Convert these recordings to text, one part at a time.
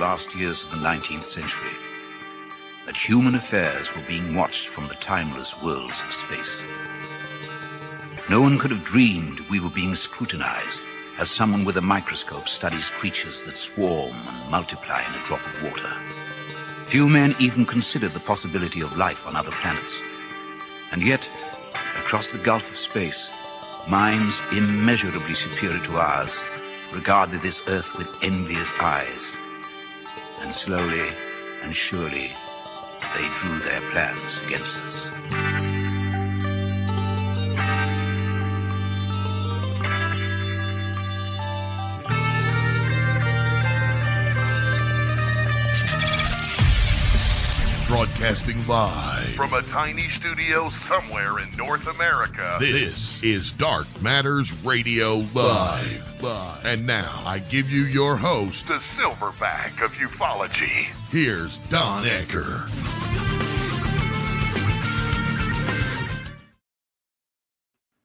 last years of the 19th century, that human affairs were being watched from the timeless worlds of space. No one could have dreamed we were being scrutinized as someone with a microscope studies creatures that swarm and multiply in a drop of water. Few men even considered the possibility of life on other planets. And yet, across the gulf of space, minds immeasurably superior to ours regarded this Earth with envious eyes. And slowly and surely, they drew their plans against us. Broadcasting live from a tiny studio somewhere in North America. This is Dark Matters Radio Live. And now I give you your host, the silverback of ufology. Here's Don Ecker.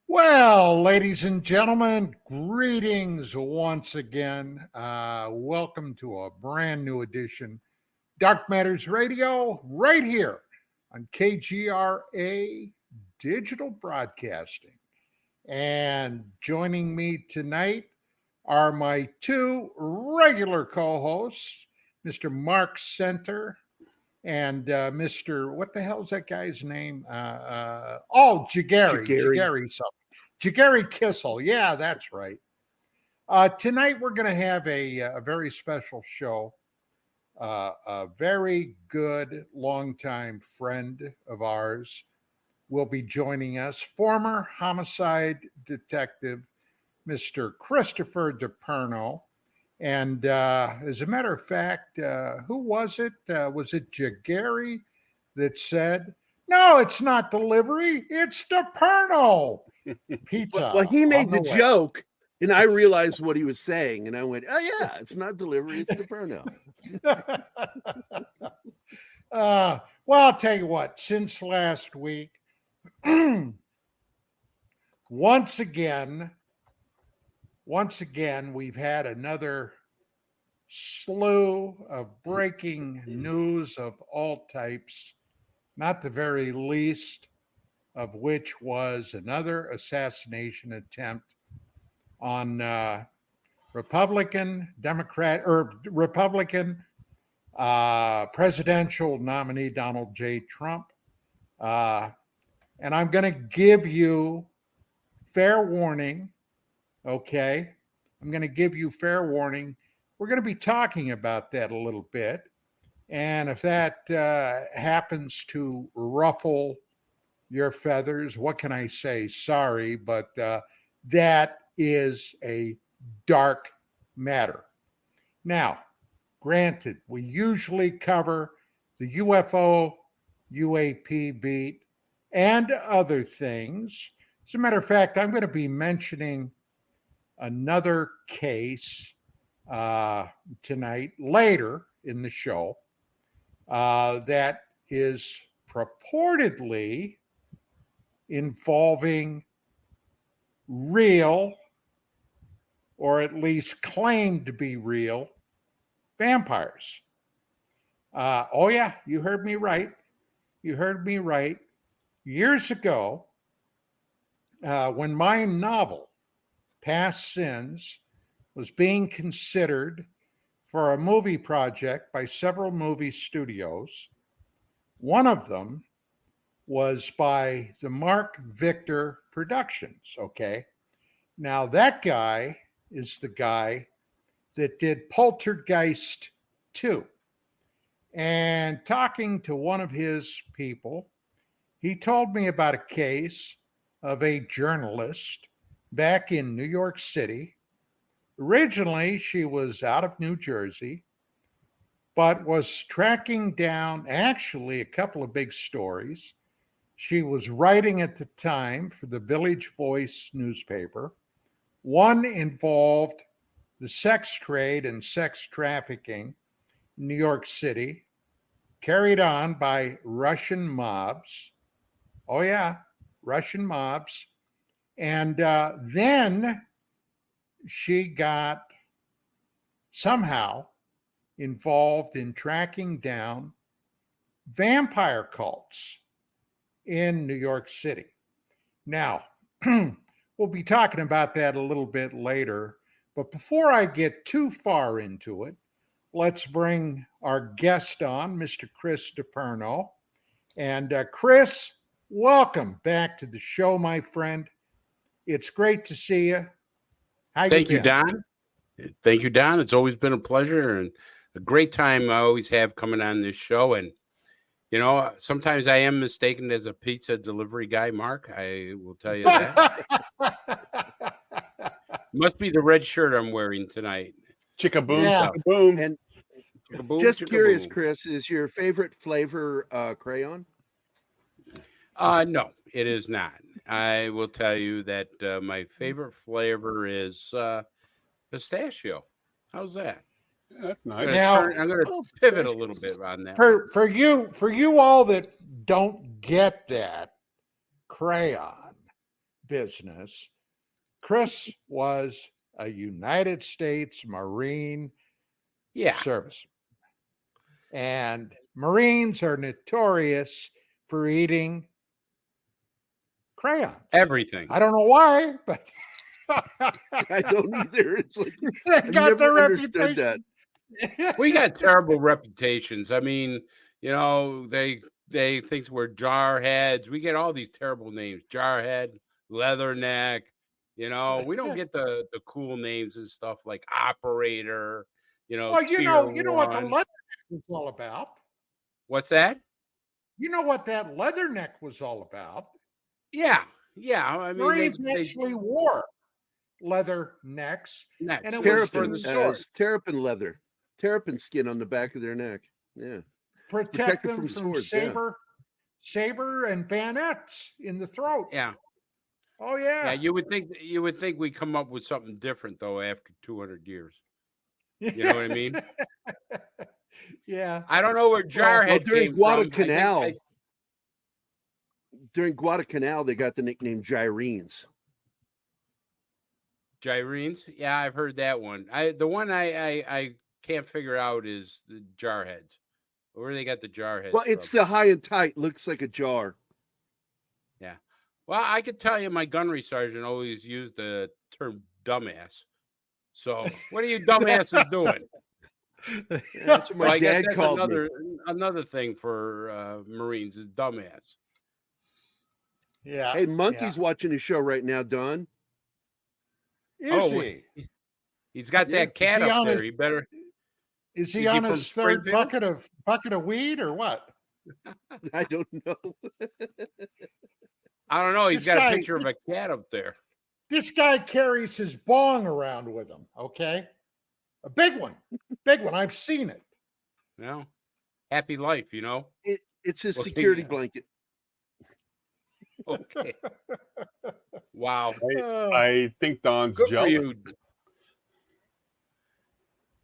Well, ladies and gentlemen, greetings once again. Welcome to a brand new edition Dark Matters Radio right here on KGRA Digital Broadcasting. And joining me tonight are my two regular co-hosts, Mr. Mark Center and Mr. what the hell's that guy's name? Jagari something. Jagari Kissel. Yeah, that's right. Tonight we're going to have a very special show. A very good longtime friend of ours will be joining us, former homicide detective, Mr. Christopher Deperno. And as a matter of fact, who was it? Was it Jagari that said, "No, it's not delivery, it's Deperno pizza"? Well, he made the joke. And I realized what he was saying, and I went, "Oh yeah, it's not delivery; it's Deperno." Well, I'll tell you what. Since last week, once again, we've had another slew of breaking news of all types. Not the very least of which was another assassination attempt on Republican presidential nominee Donald J. Trump. And I'm going to give you fair warning, okay? I'm going to give you fair warning. We're going to be talking about that a little bit. And if that happens to ruffle your feathers, what can I say? Sorry, but that is a dark matter. Now, granted, we usually cover the UFO, UAP beat, and other things. As a matter of fact, I'm going to be mentioning another case tonight, later in the show, that is purportedly involving real, or at least claimed to be real, vampires. Oh yeah, you heard me right. Years ago, when my novel, Past Sins, was being considered for a movie project by several movie studios, one of them was by the Mark Victor Productions, okay? Now, that guy is the guy that did Poltergeist 2. And talking to one of his people, he told me about a case of a journalist back in New York City. Originally, she was out of New Jersey, but was tracking down actually a couple of big stories. She was writing at the time for the Village Voice newspaper. One involved the sex trade and sex trafficking in New York City, carried on by Russian mobs. Oh yeah, Russian mobs. And then she got somehow involved in tracking down vampire cults in New York City. Now, we'll be talking about that a little bit later, but before I get too far into it, let's bring our guest on, Mr. Chris Deperno. And Chris, welcome back to the show, my friend. It's great to see you. Thank you, Don. Thank you, Don. It's always been a pleasure and a great time I always have coming on this show. And, you know, sometimes I am mistaken as a pizza delivery guy, Mark. I will tell you that. Must be the red shirt I'm wearing tonight. Chicka-boom, Yeah. chicka-boom. And Chicka-boom, just chicka-boom. curious, Chris, is your favorite flavor crayon? No, it is not. I will tell you that my favorite flavor is pistachio. How's that? That's nice. I'm going to pivot a little bit on that. For you all that don't get that crayon business, Chris was a United States Marine service. And Marines are notorious for eating crayons. Everything. I don't know why, but I don't either. It's like they got their reputation. That. We got terrible reputations. I mean, you know, they think we're jarheads. We get all these terrible names: jarhead, leatherneck. You know, we don't get the cool names and stuff like operator. You know, well, you know what the leatherneck was all about. What's that? You know what that leatherneck was all about. Yeah. I mean, Marines actually wore leather necks, and it was for the sword. Terrapin leather, terrapin skin on the back of their neck. Yeah, protect them from swords, saber and bayonets in the throat. Yeah. Oh yeah. Yeah, you would think we come up with something different though after 200 years. You know what I mean? Yeah. I don't know where jarhead during came Guadalcanal. from. During Guadalcanal, they got the nickname Gyrenes. Gyrenes? Yeah, I've heard that one. The one I can't figure out is the jarheads. Where they got the jarheads? Well, it's the high and tight. Looks like a jar. Yeah. Well, I could tell you my gunnery sergeant always used the term dumbass. So what are you dumbasses doing? That's what my dad called me. Another thing for Marines is dumbass. Yeah. Hey, Monkey's watching the show right now, Don. Is he? He's got that cat up there. He better. Is he on his third bucket of weed or what? I don't know. I don't know. He's got a picture of a cat up there. This guy carries his bong around with him. Okay, a big one. I've seen it. No, happy life. You know. It's his security blanket. Okay. Wow. I think Don's good jealous. For you.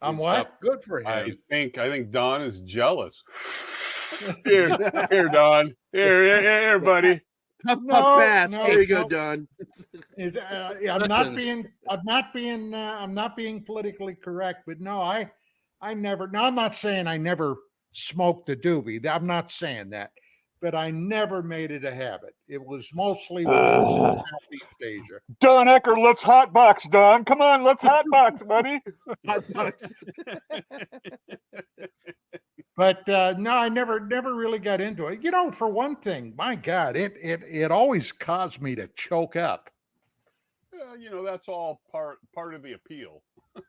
I'm what? Good for him. I think Don is jealous. Here, Don. Here, buddy. There you go, Don. I'm not being politically correct, but no, I never. Now I'm not saying I never smoked a doobie. I'm not saying that. But I never made it a habit. It was mostly when I was in Southeast Asia. Don Ecker, let's hotbox, Don. Come on, let's hotbox, buddy. Hotbox. But no, I never really got into it. You know, for one thing, my God, it always caused me to choke up. You know, that's all part of the appeal.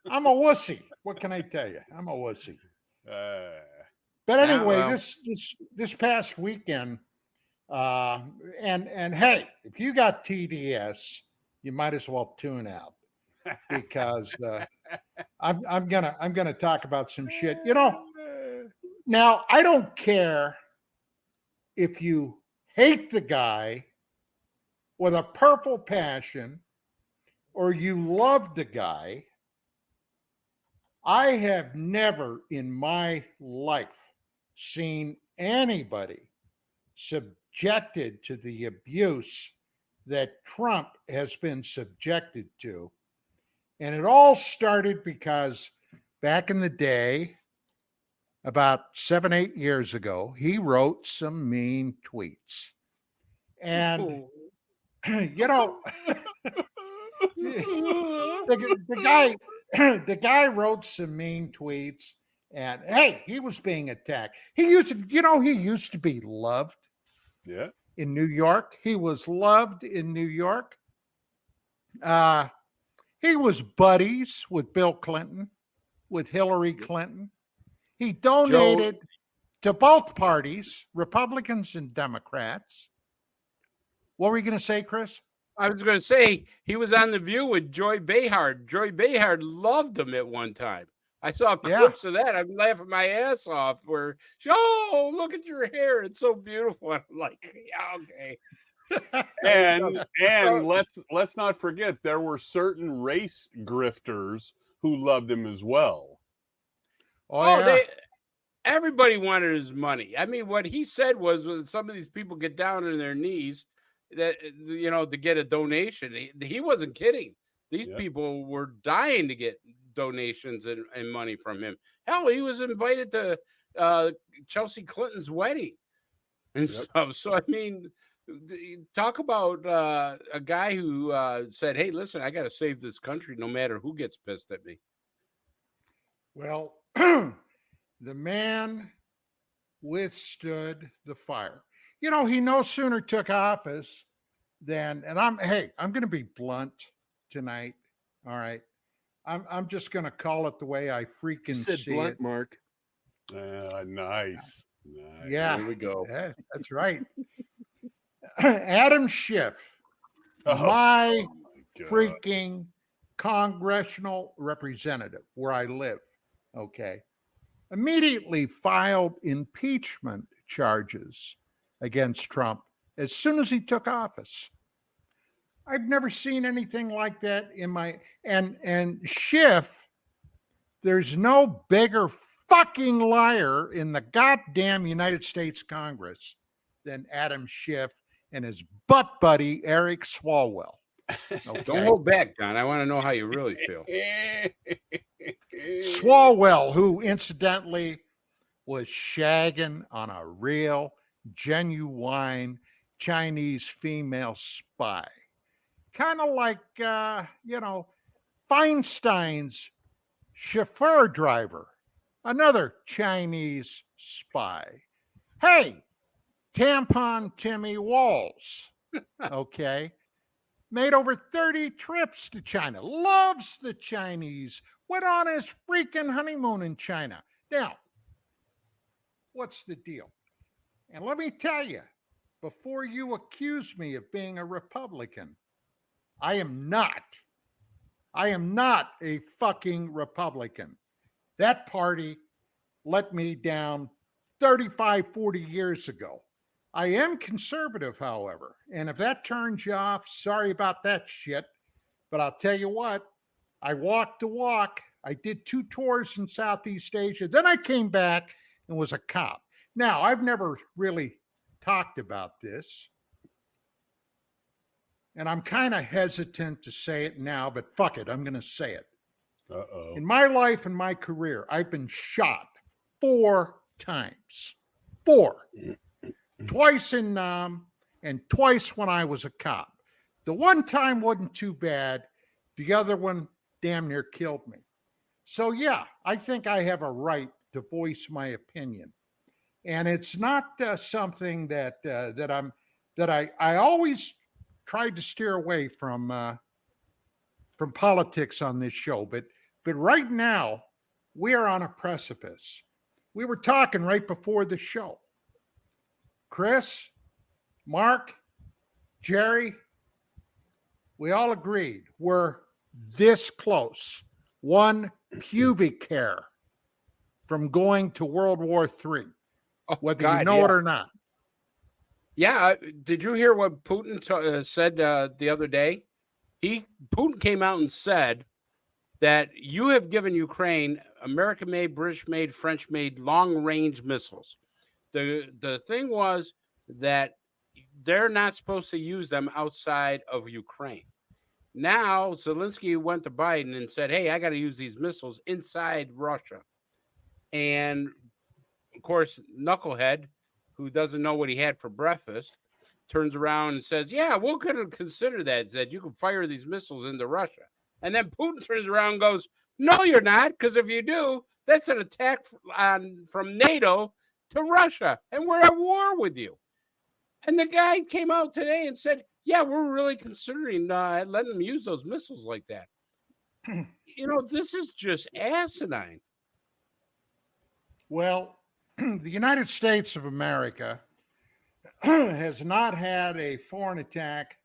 I'm a wussy. What can I tell you? I'm a wussy. But anyway, this past weekend, and hey, if you got TDS, you might as well tune out because I'm gonna talk about some shit. You know, now I don't care if you hate the guy with a purple passion or you love the guy. I have never in my life seen anybody subjected to the abuse that Trump has been subjected to. And it all started because back in the day, about 7-8 years ago, he wrote some mean tweets. And, you know, the guy the guy wrote some mean tweets, and hey, he was being attacked. He used to be loved. Yeah. In New York. He was loved in New York. He was buddies with Bill Clinton, with Hillary Clinton. He donated to both parties, Republicans and Democrats. What were you going to say, Chris? I was going to say he was on The View with Joy Behar. Joy Behar loved him at one time. I saw clips of that. I'm laughing my ass off. Where, oh, look at your hair! It's so beautiful. I'm like, yeah, okay. And let's not forget there were certain race grifters who loved him as well. Everybody wanted his money. I mean, what he said was when some of these people get down on their knees, that to get a donation. He wasn't kidding. These people were dying to get donations and money from him. Hell, he was invited to Chelsea Clinton's wedding and stuff. So I mean, talk about a guy who said, "Hey, listen, I got to save this country, no matter who gets pissed at me." Well, the man withstood the fire. He no sooner took office than, and I'm going to be blunt tonight. All right. I'm just going to call it the way I freaking see blunt, it. Mark. Nice. Yeah. Here we go. Yeah, that's right. Adam Schiff, my freaking congressional representative where I live, okay, immediately filed impeachment charges against Trump as soon as he took office. I've never seen anything like that in my and Schiff. There's no bigger fucking liar in the goddamn United States Congress than Adam Schiff and his butt buddy Eric Swalwell. Okay? Don't hold back, Don. I want to know how you really feel. Swalwell, who incidentally was shagging on a real, genuine Chinese female spy. Kind of like, Feinstein's chauffeur driver, another Chinese spy. Hey, Tampon Timmy Walls, okay, made over 30 trips to China, loves the Chinese, went on his freaking honeymoon in China. Now, what's the deal? And let me tell you, before you accuse me of being a Republican, I am not a fucking Republican. That party let me down 35, 40 years ago. I am conservative, however. And if that turns you off, sorry about that shit. But I'll tell you what, I walked the walk. I did 2 tours in Southeast Asia. Then I came back and was a cop. Now, I've never really talked about this. And I'm kind of hesitant to say it now, but fuck it, I'm going to say it. In my life and my career, I've been shot 4 times. 4. Twice in Nam and twice when I was a cop. The one time wasn't too bad. The other one damn near killed me. So yeah, I think I have a right to voice my opinion. And it's not something that I always tried to steer away from politics on this show, but right now we are on a precipice. We were talking right before the show. Chris, Mark, Jerry, we all agreed we're this close, 1 pubic hair from going to World War III, whether you know it or not. Yeah, did you hear what Putin said the other day? Putin came out and said that you have given Ukraine American-made, British-made, French-made long-range missiles. The thing was that they're not supposed to use them outside of Ukraine. Now, Zelensky went to Biden and said, hey, I got to use these missiles inside Russia. And course, Knucklehead, who doesn't know what he had for breakfast, turns around and says, yeah, we're going to consider that you can fire these missiles into Russia. And then Putin turns around and goes, no, you're not, because if you do, that's an attack from NATO to Russia, and we're at war with you. And the guy came out today and said, yeah, we're really considering letting them use those missiles like that. This is just asinine. Well, the United States of America has not had a foreign attack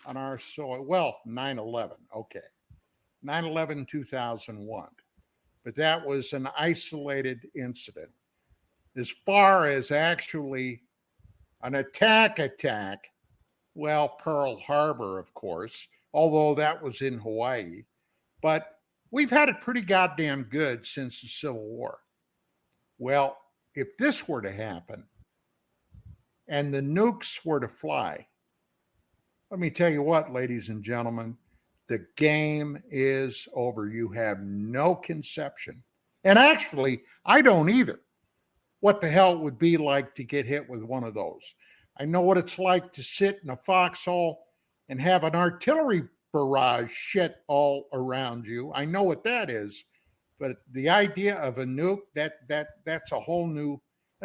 on our soil. Well, 9/11, okay. 9/11, 2001. But that was an isolated incident. As far as actually an attack, well, Pearl Harbor, of course, although that was in Hawaii. But we've had it pretty goddamn good since the Civil War. Well, if this were to happen and the nukes were to fly, let me tell you what, ladies and gentlemen, the game is over. You have no conception. And actually, I don't either. What the hell it would be like to get hit with one of those. I know what it's like to sit in a foxhole and have an artillery barrage shit all around you. I know what that is. But the idea of a nuke, that's a whole new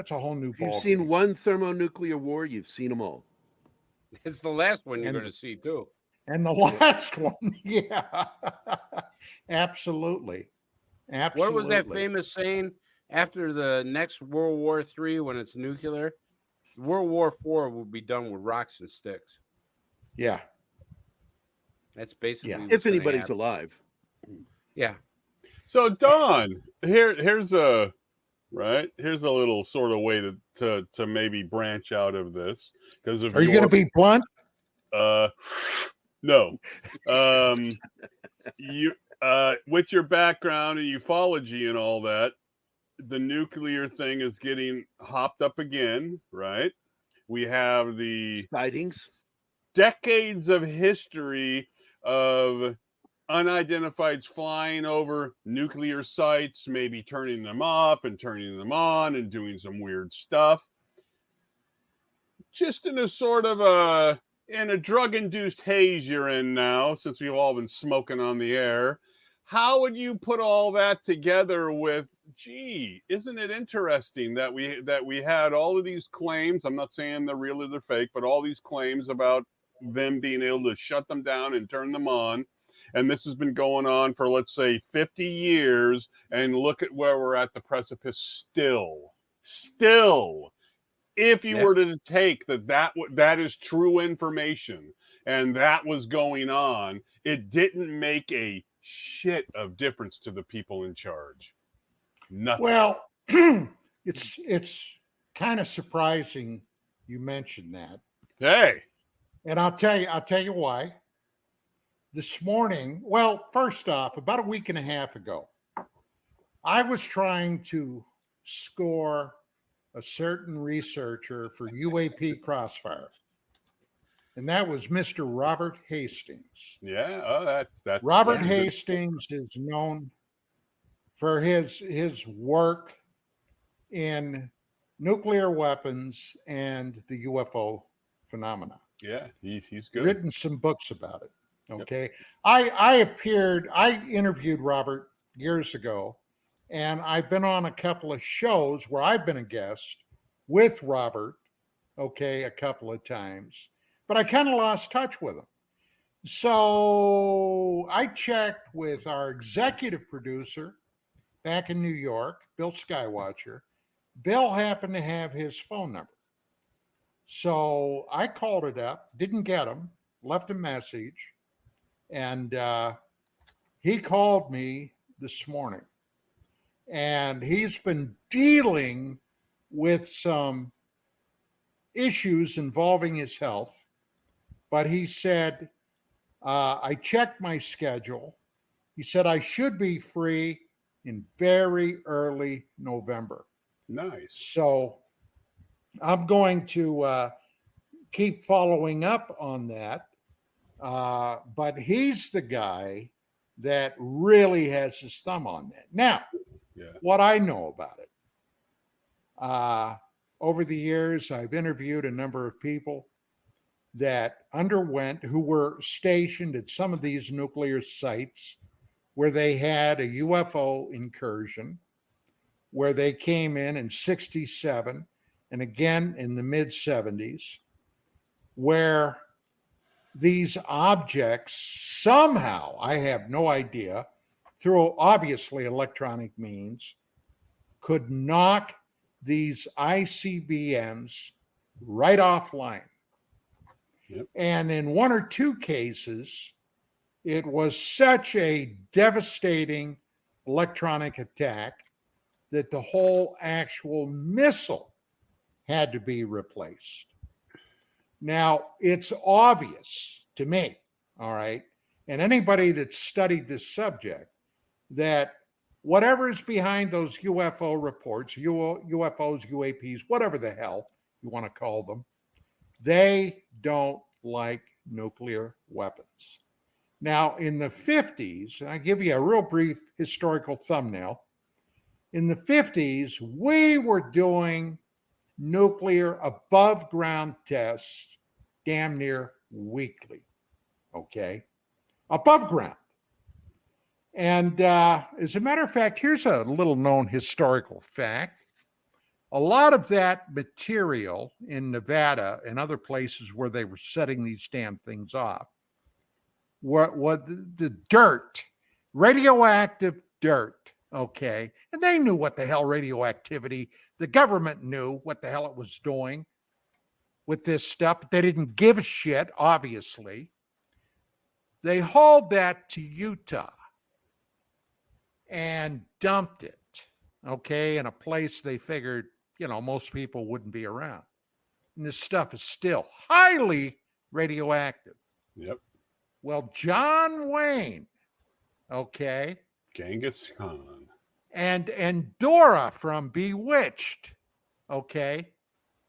ball. You've seen one thermonuclear war, you've seen them all. It's the last one you're going to see too. And the last one, yeah. Absolutely. What was that famous saying? After the next World War III, when it's nuclear, World War IV will be done with rocks and sticks. Yeah. That's basically if anybody's alive. Yeah. So Don, here's a little sort of way to maybe branch out of this, because are you going to be blunt? No. You with your background and ufology and all that, the nuclear thing is getting hopped up again, right? We have the sightings, decades of history of unidentifieds flying over nuclear sites, maybe turning them off and turning them on and doing some weird stuff. Just in a sort of in a drug-induced haze you're in now, since we've all been smoking on the air. How would you put all that together with, gee, isn't it interesting that we had all of these claims? I'm not saying they're real or they're fake, but all these claims about them being able to shut them down and turn them on. And this has been going on for, let's say, 50 years. And look at where we're at the precipice still. If you were to take that is true information and that was going on, it didn't make a shit of difference to the people in charge. Nothing. Well, it's kind of surprising you mentioned that. Hey. And I'll tell you why. This morning, well, first off, about a week and a half ago, I was trying to score a certain researcher for UAP Crossfire. And that was Mr. Robert Hastings. Yeah, oh, that's Robert Hastings is known for his work in nuclear weapons and the UFO phenomena. Yeah, he's good. Written some books about it. Okay. Yep. I interviewed Robert years ago, and I've been on a couple of shows where I've been a guest with Robert, okay, a couple of times, but I kind of lost touch with him. So I checked with our executive producer back in New York, Bill Skywatcher. Bill happened to have his phone number. So I called it up, didn't get him, left a message, and he called me this morning. And he's been dealing with some issues involving his health. But he said, I checked my schedule. He said I should be free in very early November. Nice. So I'm going to keep following up on that. But he's the guy that really has his thumb on that. Now, what I know about it, Over the years, I've interviewed a number of people that who were stationed at some of these nuclear sites where they had a UFO incursion, where they came in 67 and again in the mid 70s, where these objects somehow, I have no idea, through obviously electronic means, could knock these ICBMs right offline. Yep. And in one or two cases, it was such a devastating electronic attack that the whole actual missile had to be replaced. Now, it's obvious to me, all right, and anybody that's studied this subject, that whatever is behind those UFO reports, UFOs, UAPs, whatever the hell you want to call them, they don't like nuclear weapons. Now, in the 50s, and I give you a real brief historical thumbnail, in the 50s, we were doing nuclear above ground tests damn near weekly, okay? Above ground. And as a matter of fact, here's a little known historical fact. A lot of that material in Nevada and other places where they were setting these damn things off were the dirt, radioactive dirt, okay? And they knew what the hell radioactivity, the government knew what the hell it was doing with this stuff, but they didn't give a shit, obviously. They hauled that to Utah and dumped it, okay, in a place they figured, most people wouldn't be around. And this stuff is still highly radioactive. Yep. Well, John Wayne, okay, Genghis Khan. and Dora from Bewitched, okay,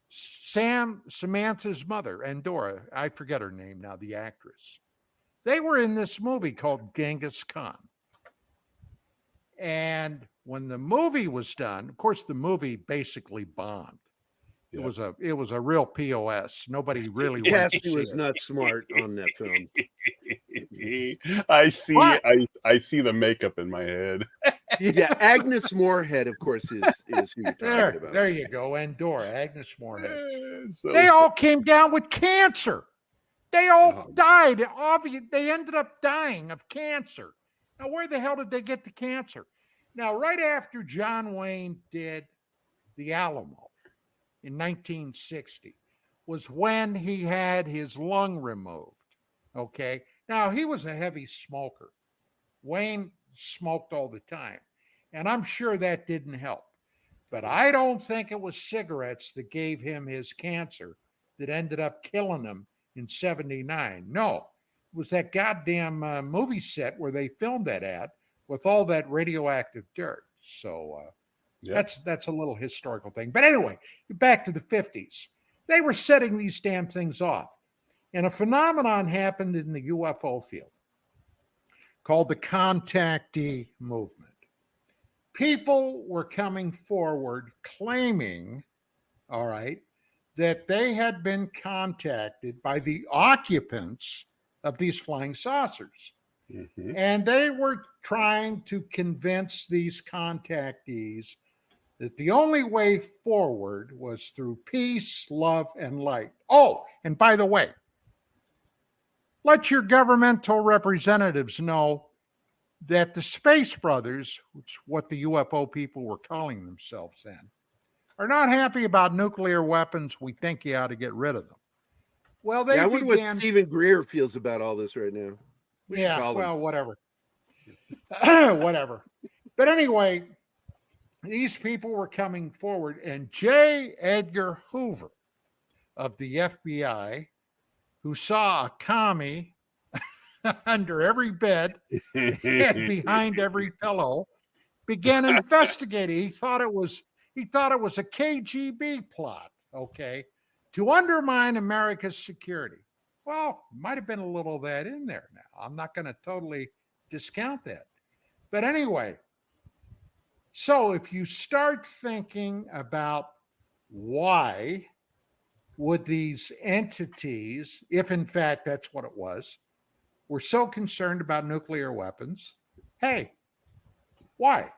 Samantha's mother, and Dora, I forget her name now, the actress. They were in this movie called Genghis Khan. And when the movie was done, of course, the movie basically bombed. It was a real POS. Nobody really went to see he was it. not smart on that film. I see. What? I see the makeup in my head. Yeah, Agnes Moorehead, of course, is who you're talking about. There you go. And Dora, Agnes Moorehead. So- They all came down with cancer. They all died. They ended up dying of cancer. Now, where the hell did they get the cancer? Now, right after John Wayne did the Alamo in 1960 was when he had his lung removed, okay? Now, he was a heavy smoker. Wayne smoked all the time, and I'm sure that didn't help. But I don't think it was cigarettes that gave him his cancer that ended up killing him in 79. No, it was that goddamn movie set where they filmed that at with all that radioactive dirt. So that's a little historical thing. But anyway, back to the 50s. They were setting these damn things off. And a phenomenon happened in the UFO field called the contactee movement. People were coming forward claiming, all right, that they had been contacted by the occupants of these flying saucers. Mhm. And they were trying to convince these contactees that the only way forward was through peace, love, and light. Oh, and by the way, let your governmental representatives know that the Space Brothers, which is what the UFO people were calling themselves then, are not happy about nuclear weapons. We think you ought to get rid of them. Well, they I wonder what Stephen Greer feels about all this right now. We should call him. Well, whatever. Whatever. But anyway, these people were coming forward, and J. Edgar Hoover of the FBI, who saw a commie under every bed and behind every pillow, began investigating. He thought it was a KGB plot, okay, to undermine America's security. Well, might have been a little of that in there now. I'm not going to totally discount that. But anyway, so if you start thinking about why would these entities, if in fact that's what it was, were so concerned about nuclear weapons? Hey, why?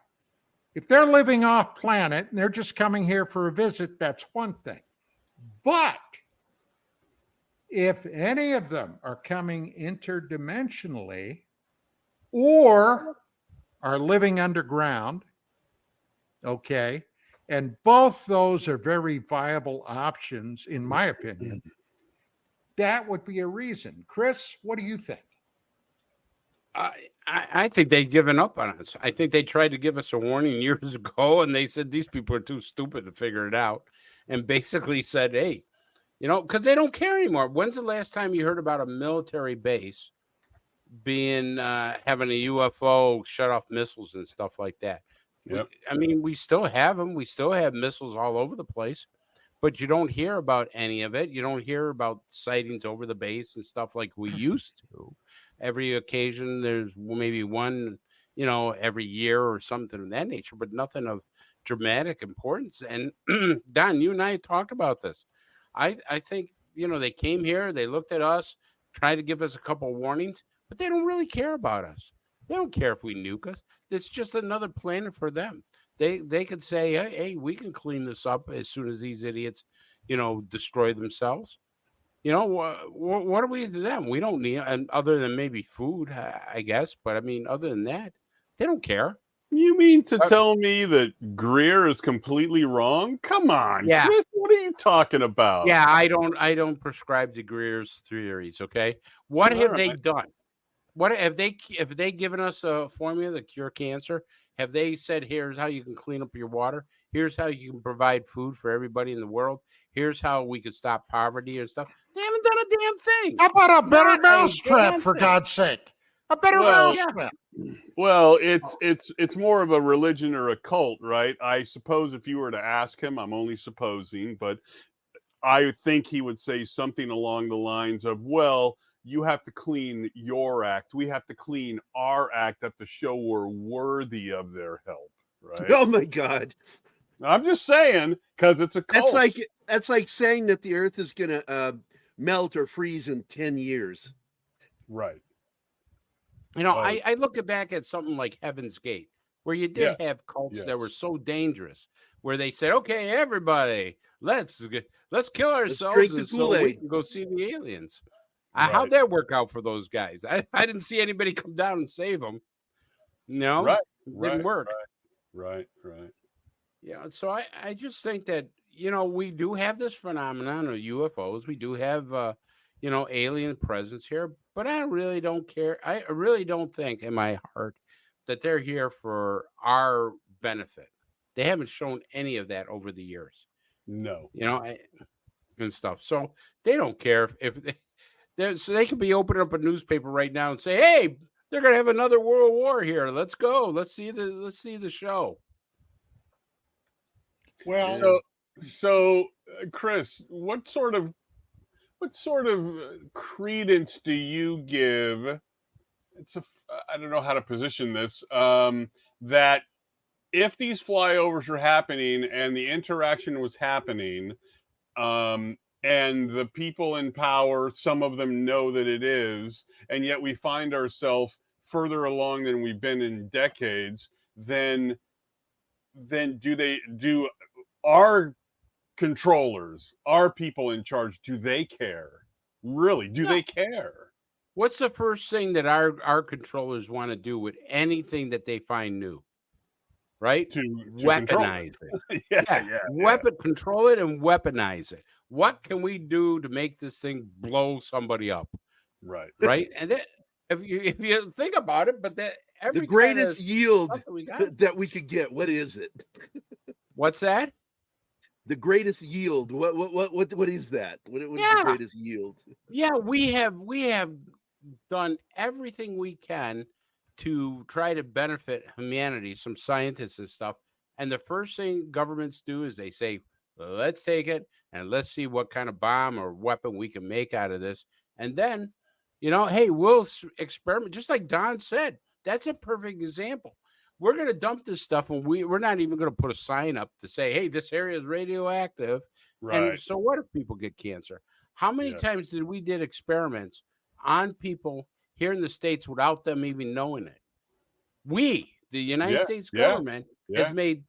If they're living off planet and they're just coming here for a visit, that's one thing. But if any of them are coming interdimensionally or are living underground, okay, and both those are very viable options, in my opinion, that would be a reason. Chris, what do you think? I think they've given up on us. I think they tried to give us a warning years ago, and they said these people are too stupid to figure it out, and basically said, hey, because they don't care anymore. When's the last time you heard about a military base being having a UFO shut off missiles and stuff like that? Yep. We still have them. We still have missiles all over the place, but you don't hear about any of it. You don't hear about sightings over the base and stuff like we used to. Every occasion, there's maybe one, every year or something of that nature, but nothing of dramatic importance. And Don, you and I talked about this. I think, they came here, they looked at us, tried to give us a couple warnings, but they don't really care about us. They don't care if we nuke us. It's just another planet for them. They could say, hey, we can clean this up as soon as these idiots, destroy themselves. What are we to them? We don't need, and other than maybe food, I guess. But other than that, they don't care. You mean to tell me that Greer is completely wrong? Come on, yeah. Chris, what are you talking about? Yeah, I don't prescribe to Greer's theories. Okay, what have they done? What have they given us a formula to cure cancer? Have they said, here's how you can clean up your water? Here's how you can provide food for everybody in the world. Here's how we could stop poverty and stuff. They haven't done a damn thing. How about a better mousetrap, for God's sake? A better mousetrap. Well, it's more of a religion or a cult, right? I suppose if you were to ask him, I'm only supposing, but I think he would say something along the lines of, well, you have to clean your act. We have to clean our act up to show we're worthy of their help, right? Oh my God. I'm just saying, because it's a cult. That's like saying that the earth is going to melt or freeze in 10 years. Right. I look back at something like Heaven's Gate, where you did have cults that were so dangerous, where they said, okay, everybody, let's kill ourselves drink the so we Kool-Aid. can go see the aliens. How'd that work out for those guys? I didn't see anybody come down and save them. No, right. It didn't work. Right. Yeah, so I just think that, we do have this phenomenon of UFOs. We do have, alien presence here, but I really don't care. I really don't think in my heart that they're here for our benefit. They haven't shown any of that over the years. No. And stuff. So they don't care if so they could be opening up a newspaper right now and say, hey, they're going to have another world war here. Let's go. Let's see the show. Well, so Chris, what sort of credence do you give? I don't know how to position this. That if these flyovers are happening and the interaction was happening, and the people in power, some of them know that it is, and yet we find ourselves further along than we've been in decades, then do our controllers, our people in charge, do they care? Really, do they care? What's the first thing that our controllers want to do with anything that they find new? Right? To weaponize it. Control it and weaponize it. What can we do to make this thing blow somebody up? Right. And then, if you think about it, but the greatest yield that we could get, what is it? What's that? The greatest yield. What is that? What is the greatest yield? Yeah, we have done everything we can to try to benefit humanity, some scientists and stuff. And the first thing governments do is they say, let's take it and let's see what kind of bomb or weapon we can make out of this. And then, hey, we'll experiment. Just like Don said, that's a perfect example. we're going to dump this stuff, and we're not even going to put a sign up to say, hey, this area is radioactive. Right. And so what if people get cancer? How many times did we did experiments on people here in the States without them even knowing it? We, the United States government, has made,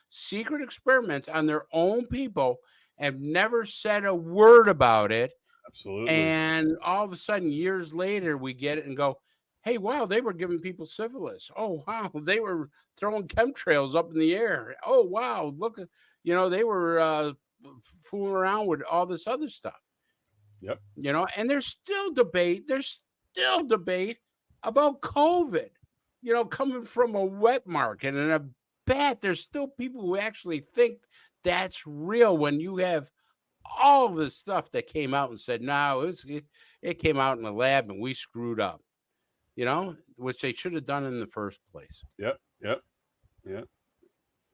secret experiments on their own people, have never said a word about it. Absolutely. And all of a sudden, years later, we get it and go, hey, wow, they were giving people syphilis. Oh, wow, they were throwing chemtrails up in the air. Oh, wow, look, they were fooling around with all this other stuff. Yep. And there's still debate. There's still debate about COVID, coming from a wet market. And I bet there's still people who actually think that's real when you have all this stuff that came out and said, no, it came out in the lab and we screwed up, which they should have done in the first place. Yep.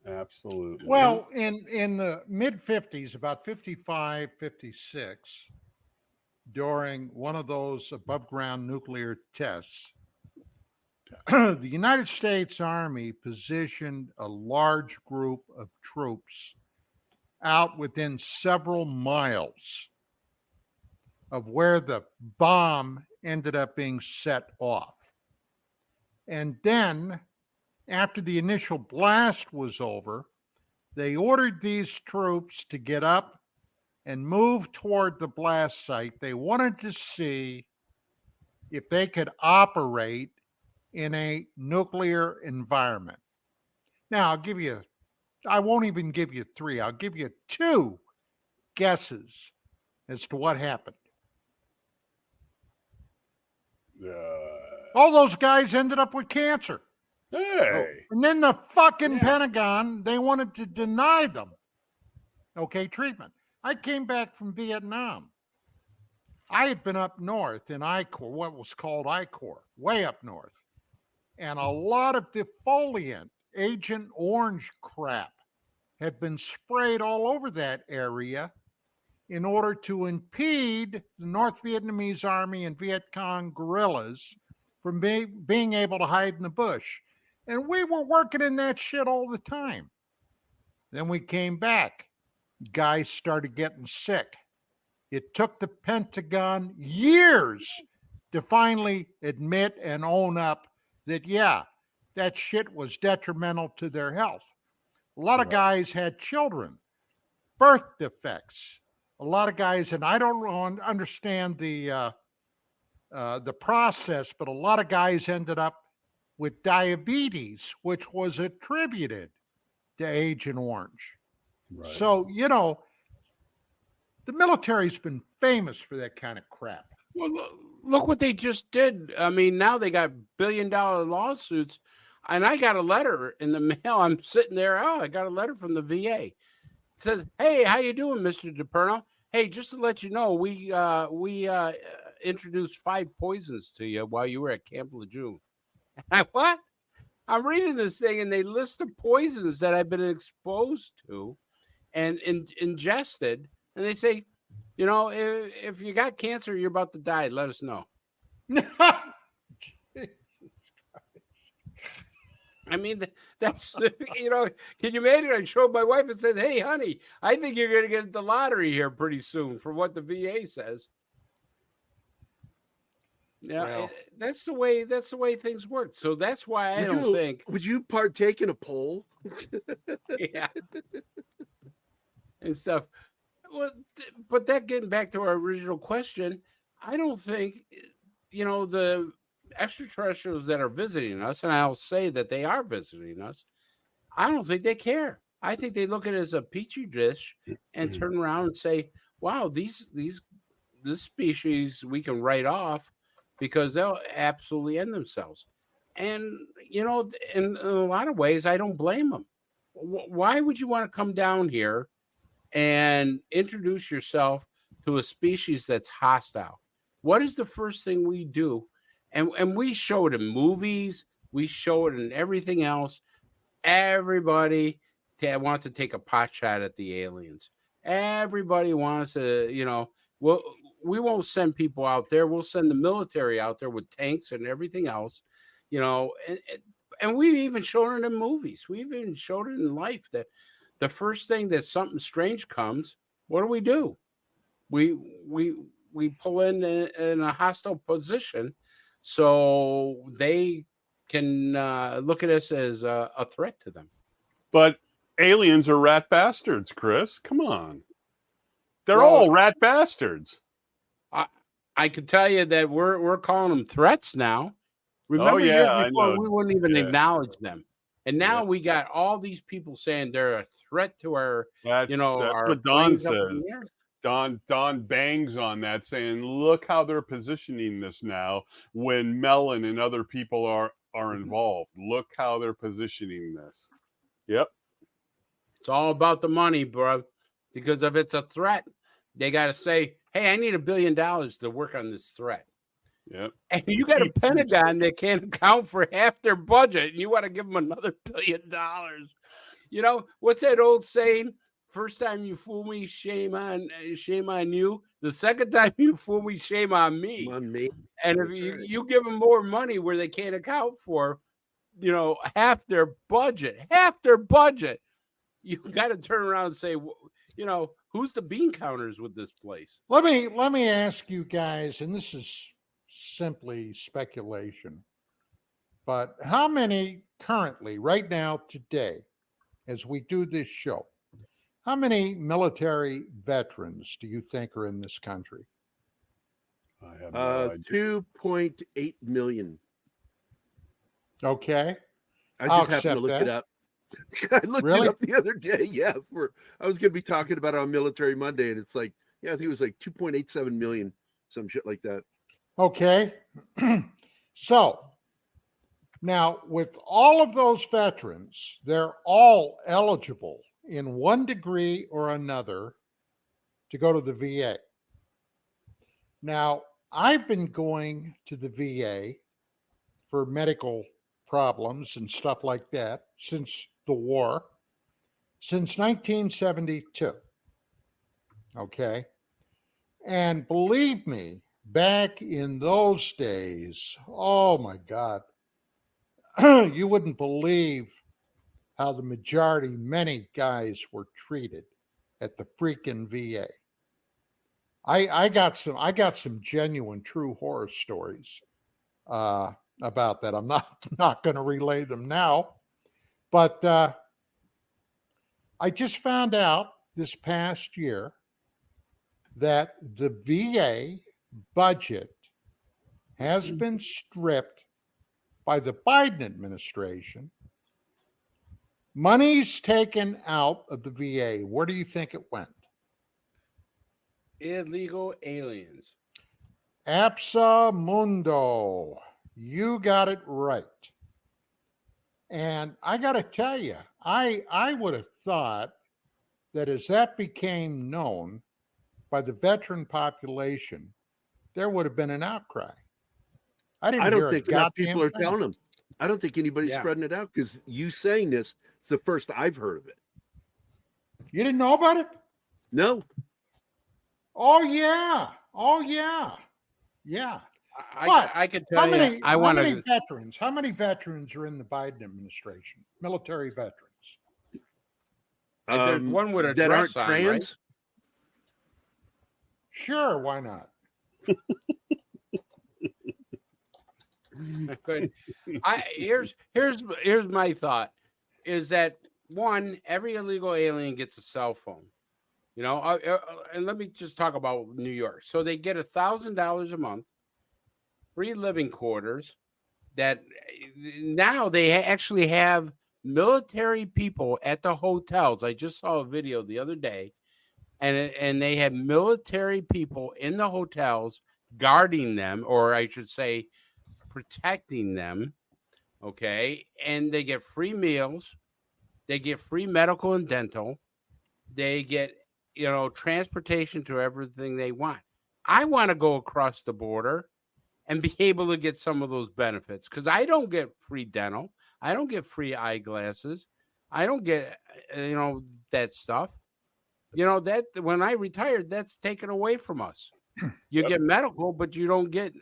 Absolutely. Well, in the mid 50s, about 55, 56, during one of those above ground nuclear tests, the United States Army positioned a large group of troops out within several miles of where the bomb ended up being set off. And then, after the initial blast was over, they ordered these troops to get up and move toward the blast site. They wanted to see if they could operate in a nuclear environment. Now, I won't even give you three. I'll give you two guesses as to what happened. All those guys ended up with cancer. Hey. And then the fucking Pentagon, they wanted to deny them, treatment. I came back from Vietnam. I had been up north in I Corps, what was called I Corps, way up north. And a lot of defoliant, Agent Orange crap had been sprayed all over that area in order to impede the North Vietnamese Army and Viet Cong guerrillas from being able to hide in the bush. And we were working in that shit all the time. Then we came back. Guys started getting sick. It took the Pentagon years to finally admit and own up that, that shit was detrimental to their health. A lot of guys had children, birth defects. A lot of guys, and I don't understand the process, but a lot of guys ended up with diabetes, which was attributed to Agent Orange. Right. So, the military's been famous for that kind of crap. Well, look what they just did. I mean, now they got billion-dollar lawsuits, and I got a letter in the mail. I'm sitting there. Oh, I got a letter from the VA. It says, "Hey, how you doing, Mr. Deperno? Hey, just to let you know, we introduced 5 poisons to you while you were at Camp Lejeune." What? I'm reading this thing, and they list the poisons that I've been exposed to and ingested, and they say, if you got cancer, you're about to die, let us know. I mean, that's, can you imagine? I showed my wife and said, hey, honey, I think you're going to get the lottery here pretty soon from what the VA says. Yeah, that's the way things work. So that's why I don't think. Would you partake in a poll? Yeah. And stuff. Well, but that getting back to our original question, I don't think, the extraterrestrials that are visiting us, and I'll say that they are visiting us, I don't think they care. I think they look at it as a petri dish and turn around and say, wow, this species we can write off because they'll absolutely end themselves. And, in a lot of ways, I don't blame them. Why would you want to come down here and introduce yourself to a species that's hostile? What is the first thing we do? And we show it in movies. We show it in everything else. Everybody wants to take a pot shot at the aliens. Everybody wants to, we won't send people out there. We'll send the military out there with tanks and everything else, and we've even shown it in movies. We've even showed it in life that the first thing that something strange comes, what do? We pull in a hostile position so they can look at us as a threat to them. But aliens are rat bastards, Chris. Come on. They're all rat bastards. I can tell you that we're calling them threats now. Remember years before, we wouldn't even acknowledge them. And now we got all these people saying they're a threat to our, that's our what Don planes up in says. the air. Don bangs on that, saying, "Look how they're positioning this now. When Mellon and other people are involved, look how they're positioning this." Yep, it's all about the money, bro. Because if it's a threat, they got to say, "Hey, I need $1 billion to work on this threat." Yep. And you got a Pentagon that can't account for half their budget, and you want to give them another $1 billion. You know what's that old saying? First time you fool me, shame on you. The second time you fool me, shame on me. And if you give them more money where they can't account for, half their budget, you got to turn around and say, who's the bean counters with this place? Let me ask you guys, and this is simply speculation, but how many currently, right now, today, as we do this show, how many military veterans do you think are in this country? I have no idea. 2.8 million. Okay. I just happened to look it up. I looked it up the other day. Yeah, I was going to be talking about it on Military Monday, and it's like, I think it was like 2.87 million, some shit like that. Okay. So now with all of those veterans, they're all eligible in one degree or another to go to the VA. Now, I've been going to the VA for medical problems and stuff like that since the war, since 1972. Okay. And believe me, back in those days, oh my God, you wouldn't believe how the majority, many guys were treated at the freaking VA. I got some genuine, true horror stories about that. I'm not going to relay them now, but I just found out this past year that the VA budget has been stripped by the Biden administration. Money's taken out of the VA. Where do you think it went? Illegal aliens. Absamundo. You got it right. And I got to tell you, I would have thought that as that became known by the veteran population, there would have been an outcry. I don't think enough people are telling them. I don't think anybody's spreading it out, because you saying this is the first I've heard of it. You didn't know about it? No. Oh yeah. Yeah. I can tell you. How many veterans are in the Biden administration? Military veterans. There's one with a that dress aren't on, trans. Right? Sure, why not? Good. Here's my thought: is that one, every illegal alien gets a cell phone. And let me just talk about New York. So they get $1,000 a month, free living quarters. That now they actually have military people at the hotels. I just saw a video the other day, and they have military people in the hotels guarding them, or I should say, protecting them. Okay, and they get free meals, they get free medical and dental, they get transportation to everything they want. I want to go across the border and be able to get some of those benefits, because I don't get free dental, I don't get free eyeglasses, I don't get that stuff. That when I retired, that's taken away from us. You get medical, but you don't get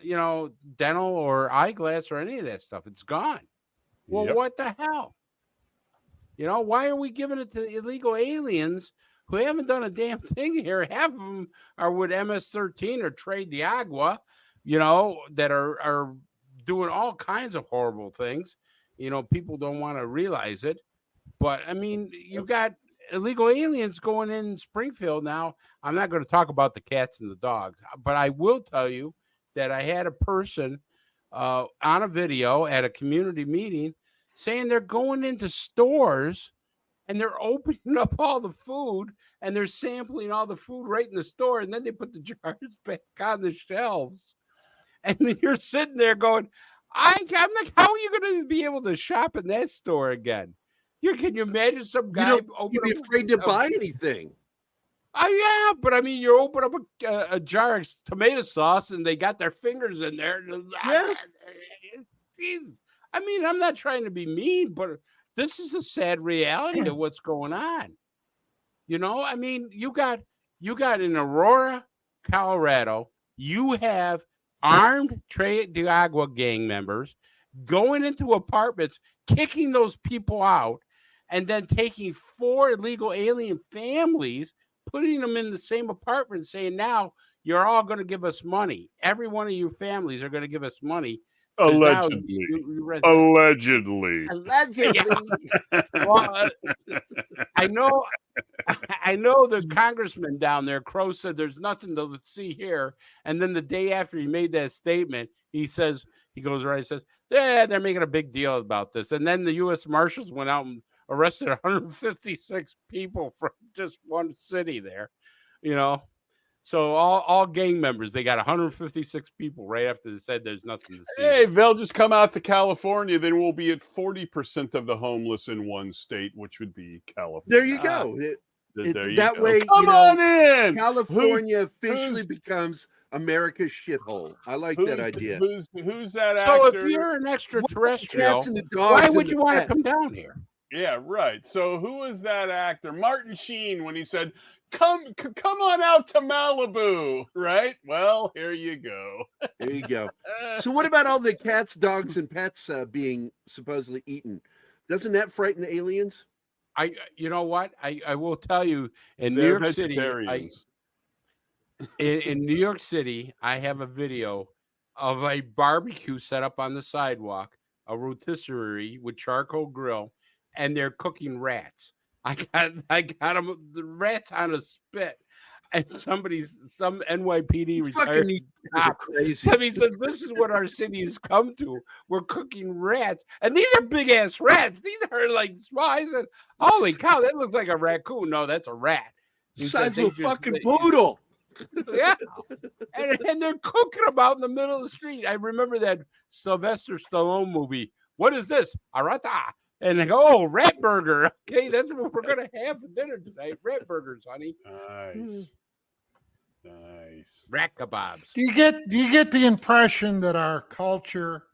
dental or eyeglass or any of that stuff. It's gone. Well, what the hell? You know, why are we giving it to illegal aliens who haven't done a damn thing here? Half of them are with MS-13 or Trade de Agua, you know, that are doing all kinds of horrible things. You know, people don't want to realize it. But, I mean, you got illegal aliens going in Springfield now. I'm not going to talk about the cats and the dogs, but I will tell you that I had a person on a video at a community meeting saying they're going into stores and they're opening up all the food and they're sampling all the food right in the store, and then they put the jars back on the shelves. And then you're sitting there going, I'm like, how are you going to be able to shop in that store again? Can you imagine some guy you'd be afraid to buy anything? Oh, yeah, but I mean, you open up a jar of tomato sauce and they got their fingers in there. Yeah. Jeez. I mean, I'm not trying to be mean, but this is a sad reality of what's going on. You know, I mean, you got in Aurora, Colorado, you have armed Trade de Agua gang members going into apartments, kicking those people out, and then taking 4 illegal alien families, putting them in the same apartment, saying, now you're all going to give us money. Every one of you families are going to give us money. Allegedly. Allegedly. Well, I know the congressman down there, Crow, said there's nothing to see here. And then the day after he made that statement, he says, yeah, they're making a big deal about this. And then the U.S. Marshals went out and arrested 156 people from just one city there, you know. So all gang members, they got 156 people right after they said there's nothing to see. Hey, they'll just come out to California. Then we'll be at 40% of the homeless in one state, which would be California. There you go. Way, come on in. California officially becomes America's shithole. I like that idea. Who's that actor? So if you're an extraterrestrial, why would you want to come down here? Yeah, right. So who is that actor? Martin Sheen, when he said, come on out to Malibu, right? Well, here you go. There you go. So what about all the cats, dogs, and pets being supposedly eaten? Doesn't that frighten the aliens? You know what? I will tell you, in New York City, in New York City, I have a video of a barbecue set up on the sidewalk, a rotisserie with charcoal grill, and they're cooking rats. I got them, the rats on a spit, and some NYPD retired cop. Somebody said, this is what our city has come to. We're cooking rats, and these are big ass rats. These are like small. I said, holy cow, that looks like a raccoon. No, that's a rat. Size of a fucking poodle. Yeah, and they're cooking them out in the middle of the street. I remember that Sylvester Stallone movie. What is this? Arata. And they go, oh, rat burger. Okay, that's what we're gonna have for dinner tonight. Rat burgers, honey. Nice. Rat kebabs. Do you get the impression that our culture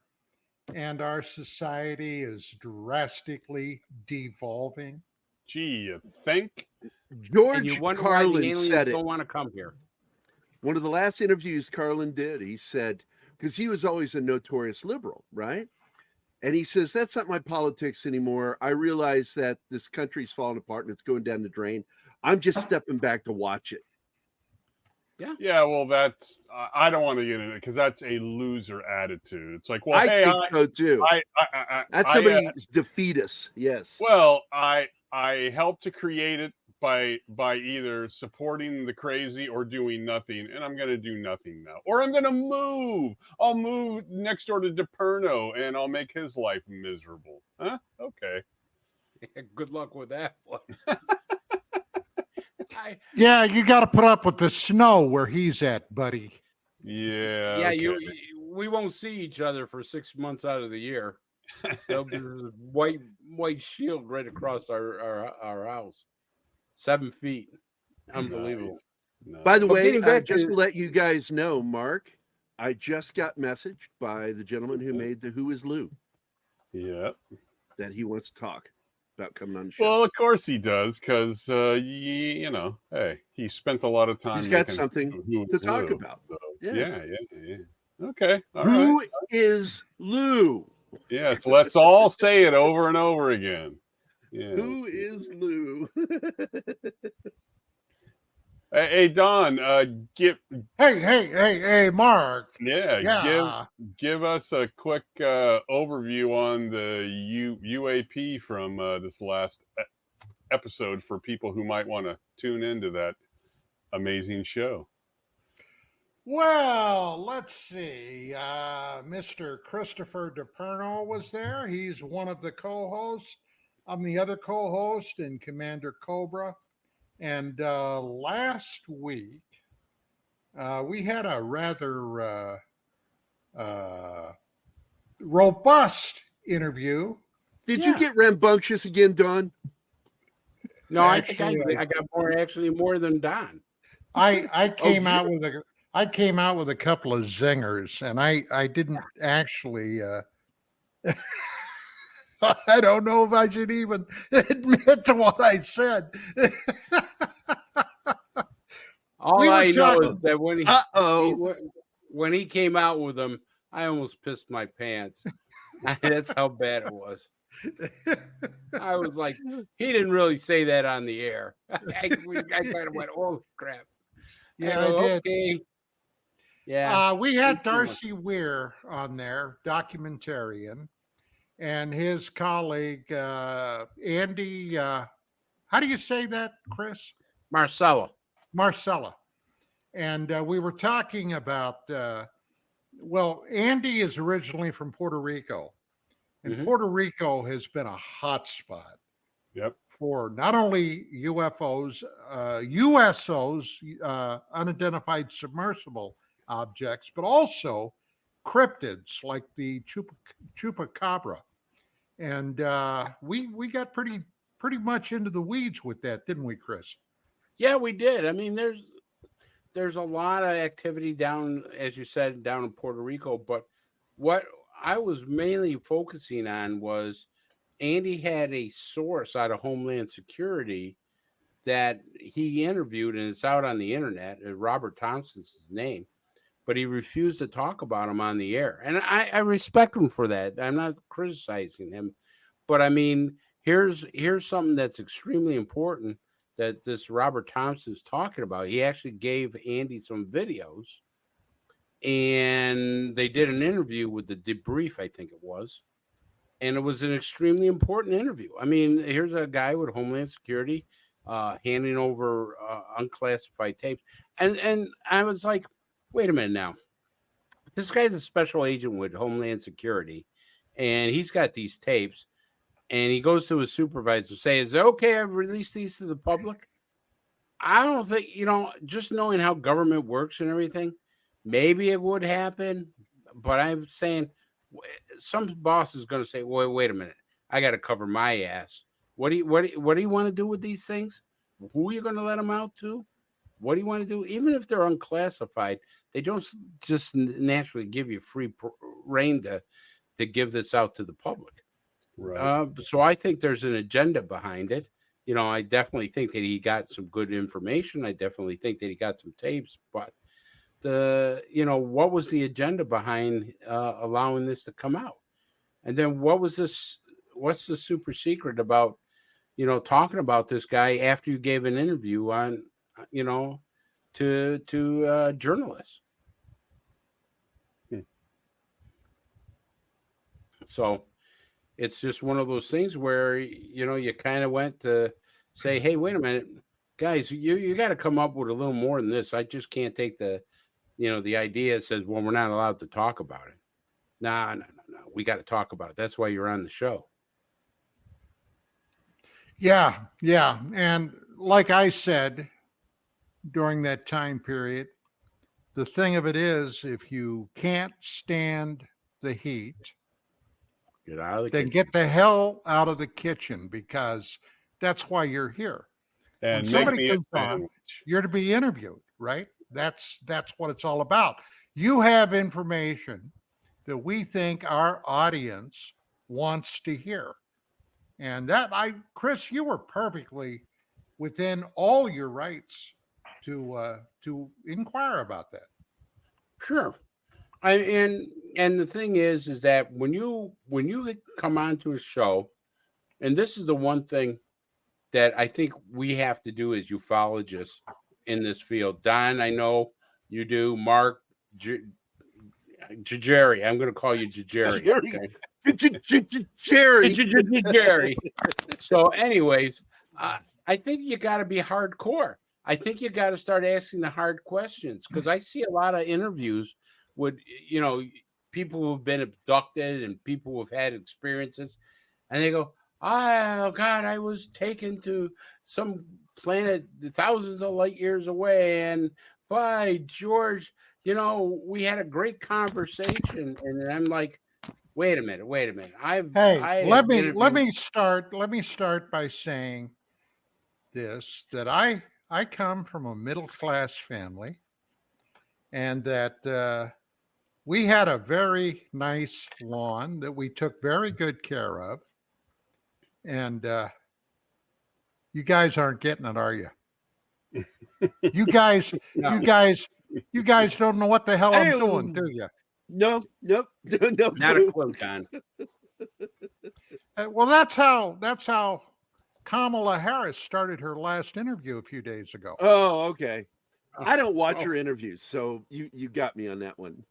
and our society is drastically devolving? Gee, you think? George Carlin said it. Don't want to come here. One of the last interviews Carlin did, he said, because he was always a notorious liberal, right? And he says, that's not my politics anymore. I realize that this country's falling apart and it's going down the drain. I'm just stepping back to watch it. Yeah. Yeah. Well, that's, I don't want to get into it because that's a loser attitude. It's like, well, I think so too. That's somebody's defeatist. Yes. Well, I helped to create it by either supporting the crazy or doing nothing, and I'm going to do nothing now. Or I'm going to move. I'll move next door to Deperno, and I'll make his life miserable. Huh? Okay. Good luck with that one. Yeah, you got to put up with the snow where he's at, buddy. Yeah. Yeah, okay. We won't see each other for 6 months out of the year. There'll be this white shield right across our house. 7 feet. Unbelievable. Nice. By the way, just to let you guys know, Mark, I just got messaged by the gentleman who made the Who is Lou. Yeah. That he wants to talk about coming on the show. Well, of course he does, because, you know, hey, he spent a lot of time. He's got something to talk about. So, yeah. Okay. Who is Lou? Yes, let's all say it over and over again. Yeah. Who is Lou? Hey, Don, Hey, Mark. yeah, Yeah. give us a quick overview on the UAP from this last episode for people who might want to tune into that amazing show. Well, let's see. Mr. Christopher Deperno was there. He's one of the co-hosts. I'm the other co-host and Commander Cobra. And last week, we had a rather robust interview. Did you get rambunctious again, Don? No, Actually, I got more than Don. I came out with a couple of zingers, and I didn't actually. I don't know if I should even admit to what I said. All I know is that when he came out with them, I almost pissed my pants. That's how bad it was. I was like, he didn't really say that on the air. I kind of went, oh crap. Yeah, I did. Okay. Yeah. We had Darcy Weir on there, documentarian, and his colleague Andy. How do you say that, Chris? Marcella. And we were talking about. Well, Andy is originally from Puerto Rico, and Puerto Rico has been a hot spot. Yep. For not only UFOs, USOs, unidentified submersible objects, but also cryptids like the chupacabra. And we got pretty much into the weeds with that, didn't we, Chris? Yeah, we did. I mean, there's a lot of activity down, as you said, down in Puerto Rico. But what I was mainly focusing on was Andy had a source out of Homeland Security that he interviewed, and it's out on the internet. Robert Thompson's his name, but he refused to talk about him on the air. And I respect him for that. I'm not criticizing him, but I mean, here's something that's extremely important that this Robert Thompson's talking about. He actually gave Andy some videos, and they did an interview with the debrief, I think it was. And it was an extremely important interview. I mean, here's a guy with Homeland Security handing over unclassified tapes. And I was like, wait a minute now. This guy's a special agent with Homeland Security, and he's got these tapes. And he goes to his supervisor and says, is it okay I release these to the public? I don't think, just knowing how government works and everything, maybe it would happen. But I'm saying some boss is going to say, wait a minute. I got to cover my ass. What do you want to do with these things? Who are you going to let them out to? What do you want to do? Even if they're unclassified, they don't just naturally give you free reign to give this out to the public. Right. So I think there's an agenda behind it. I definitely think that he got some good information. I definitely think that he got some tapes, but what was the agenda behind allowing this to come out? And then what's the super secret about, talking about this guy after you gave an interview on, to journalists? So it's just one of those things where, you kind of went to say, hey, wait a minute, guys, you got to come up with a little more than this. I just can't take the idea that says, well, we're not allowed to talk about it. No. We got to talk about it. That's why you're on the show. Yeah. And like I said, during that time period, the thing of it is, if you can't stand the heat, get out of the then kitchen. Get the hell out of the kitchen, because that's why you're here. And when somebody comes on, you're to be interviewed, right? That's what it's all about. You have information that we think our audience wants to hear. And Chris, you were perfectly within all your rights to inquire about that. Sure. And And the thing is that when you come onto a show, and this is the one thing that I think we have to do as ufologists in this field. Don, I know you do. Mark, Jerry, I'm going to call you Jerry. Jerry. Jerry. So, anyways, I think you got to be hardcore. I think you got to start asking the hard questions, because I see a lot of interviews with, people who've been abducted and people who've had experiences, and they go, "Oh God, I was taken to some planet thousands of light years away, and by George, we had a great conversation." And I'm like, wait a minute. Let me start by saying this, that I come from a middle class family, and that we had a very nice lawn that we took very good care of. And you guys aren't getting it, are you? You guys don't know what the hell I'm doing, do you? No. Not a clue, Don. Well, that's how Kamala Harris started her last interview a few days ago. Oh, okay. I don't watch your interviews, so you got me on that one.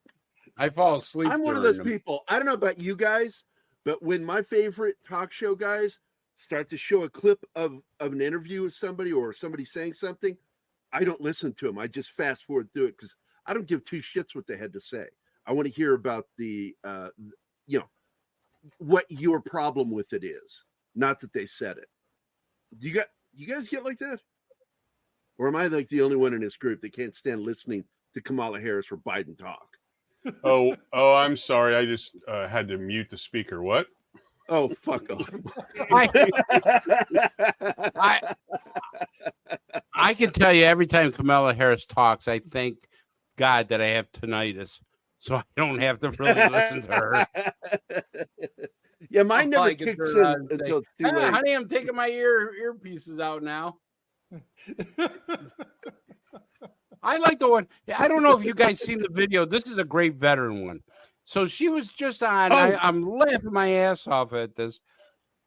I fall asleep. I'm one of those people. I don't know about you guys, but when my favorite talk show guys start to show a clip of an interview with somebody or somebody saying something, I don't listen to them. I just fast forward through it because I don't give two shits what they had to say. I want to hear about the, what your problem with it is, not that they said it. Do you guys get like that? Or am I like the only one in this group that can't stand listening to Kamala Harris or Biden talk? Oh, I'm sorry. I just had to mute the speaker. What? Oh, fuck off. I can tell you every time Kamala Harris talks, I thank God that I have tinnitus, so I don't have to really listen to her. Yeah, mine never kicks in until too late. Honey, I'm taking my earpieces out now. I like the one. I don't know if you guys seen the video. This is a great veteran one. So she was just on. I'm laughing my ass off at this.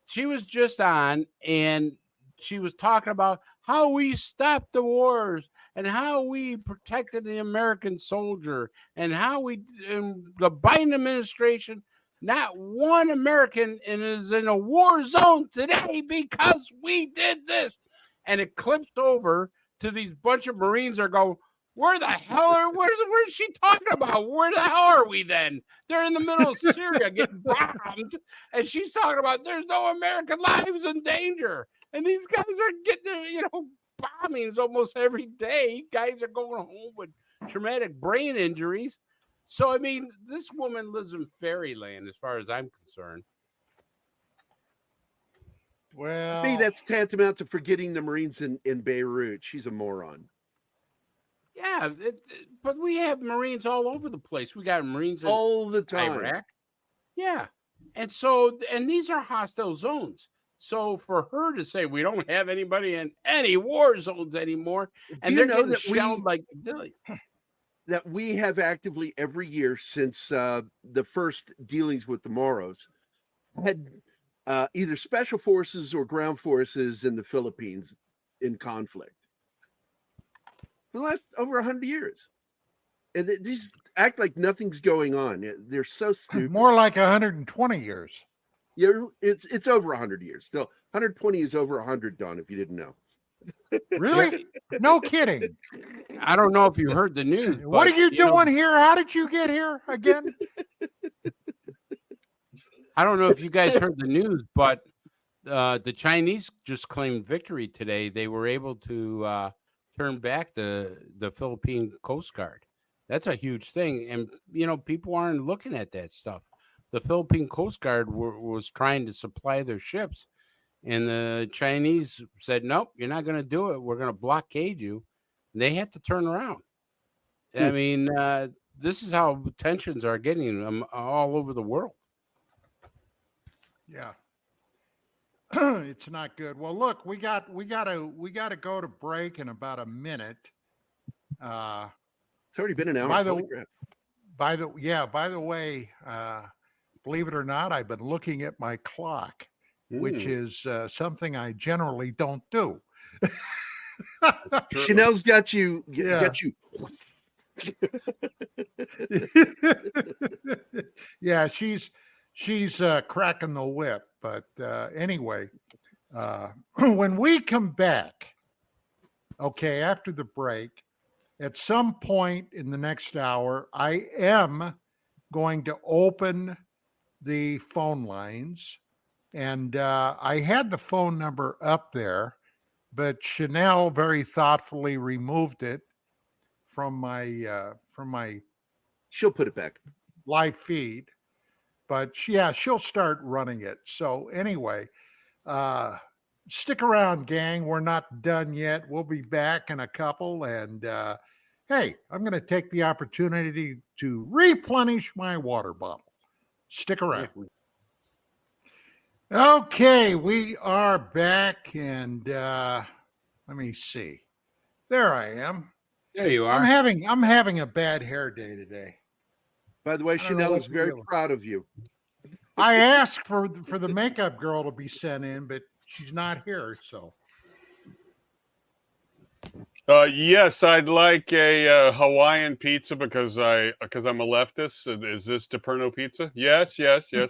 She was just on, and she was talking about how we stopped the wars and how we protected the American soldier and how the Biden administration, not one American is in a war zone today because we did this. And it clips over to these bunch of Marines are going, where's she talking about? Where the hell are we then? They're in the middle of Syria getting bombed. And she's talking about there's no American lives in danger. And these guys are getting, bombings almost every day. Guys are going home with traumatic brain injuries. So, I mean, this woman lives in fairyland as far as I'm concerned. Well, to me, that's tantamount to forgetting the Marines in Beirut. She's a moron. Yeah, but we have Marines all over the place. We got Marines all the time. Iraq. Yeah. And these are hostile zones. So for her to say we don't have anybody in any war zones anymore, and they're getting shelled like that we have actively every year since the first dealings with the Moros had either special forces or ground forces in the Philippines in conflict for the last over 100 years. And these act like nothing's going on. They're so stupid. More like 120 years. Yeah, it's over 100 years. Still, 120 is over 100, Don, if you didn't know. Really? No kidding. I don't know if you heard the news. What are you doing here? How did you get here again? I don't know if you guys heard the news, but the Chinese just claimed victory today. They were able to turn back the Philippine Coast Guard. That's a huge thing. And, people aren't looking at that stuff. The Philippine Coast Guard was trying to supply their ships. And the Chinese said, nope, you're not going to do it. We're going to blockade you. And they had to turn around. I mean, this is how tensions are getting all over the world. Yeah. It's not good. Well, look, we got to go to break in about a minute. It's already been an hour. By the way, believe it or not, I've been looking at my clock, which is something I generally don't do. Chanel's got you. Yeah. Got you. Yeah, she's cracking the whip. But anyway, when we come back, okay, after the break, at some point in the next hour, I am going to open the phone lines. And I had the phone number up there, but Chanel very thoughtfully removed it from my She'll put it back. live feed. But she'll start running it. So anyway, stick around, gang. We're not done yet. We'll be back in a couple. And hey, I'm going to take the opportunity to replenish my water bottle. Stick around. Okay, we are back, and let me see. There I am. There you are. I'm having a bad hair day today. By the way, don't know Chanel what is to very do. proud of you. I asked for the makeup girl to be sent in, but she's not here. So Yes, I'd like a Hawaiian pizza because I'm a leftist. Is this Deperno pizza? Yes.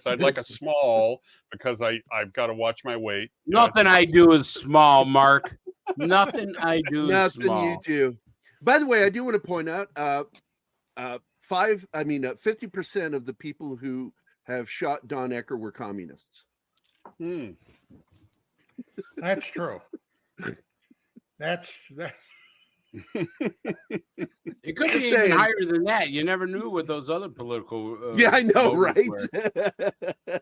I'd like a small because I've got to watch my weight. Nothing I do is small, Mark. Nothing I do is Nothing small. you do. By the way, I do want to point out 50% of the people who have shot Don Ecker were communists. that's true. That. It could be Just even saying. higher than that. You never knew what those other political. Yeah, I know, voters right? were.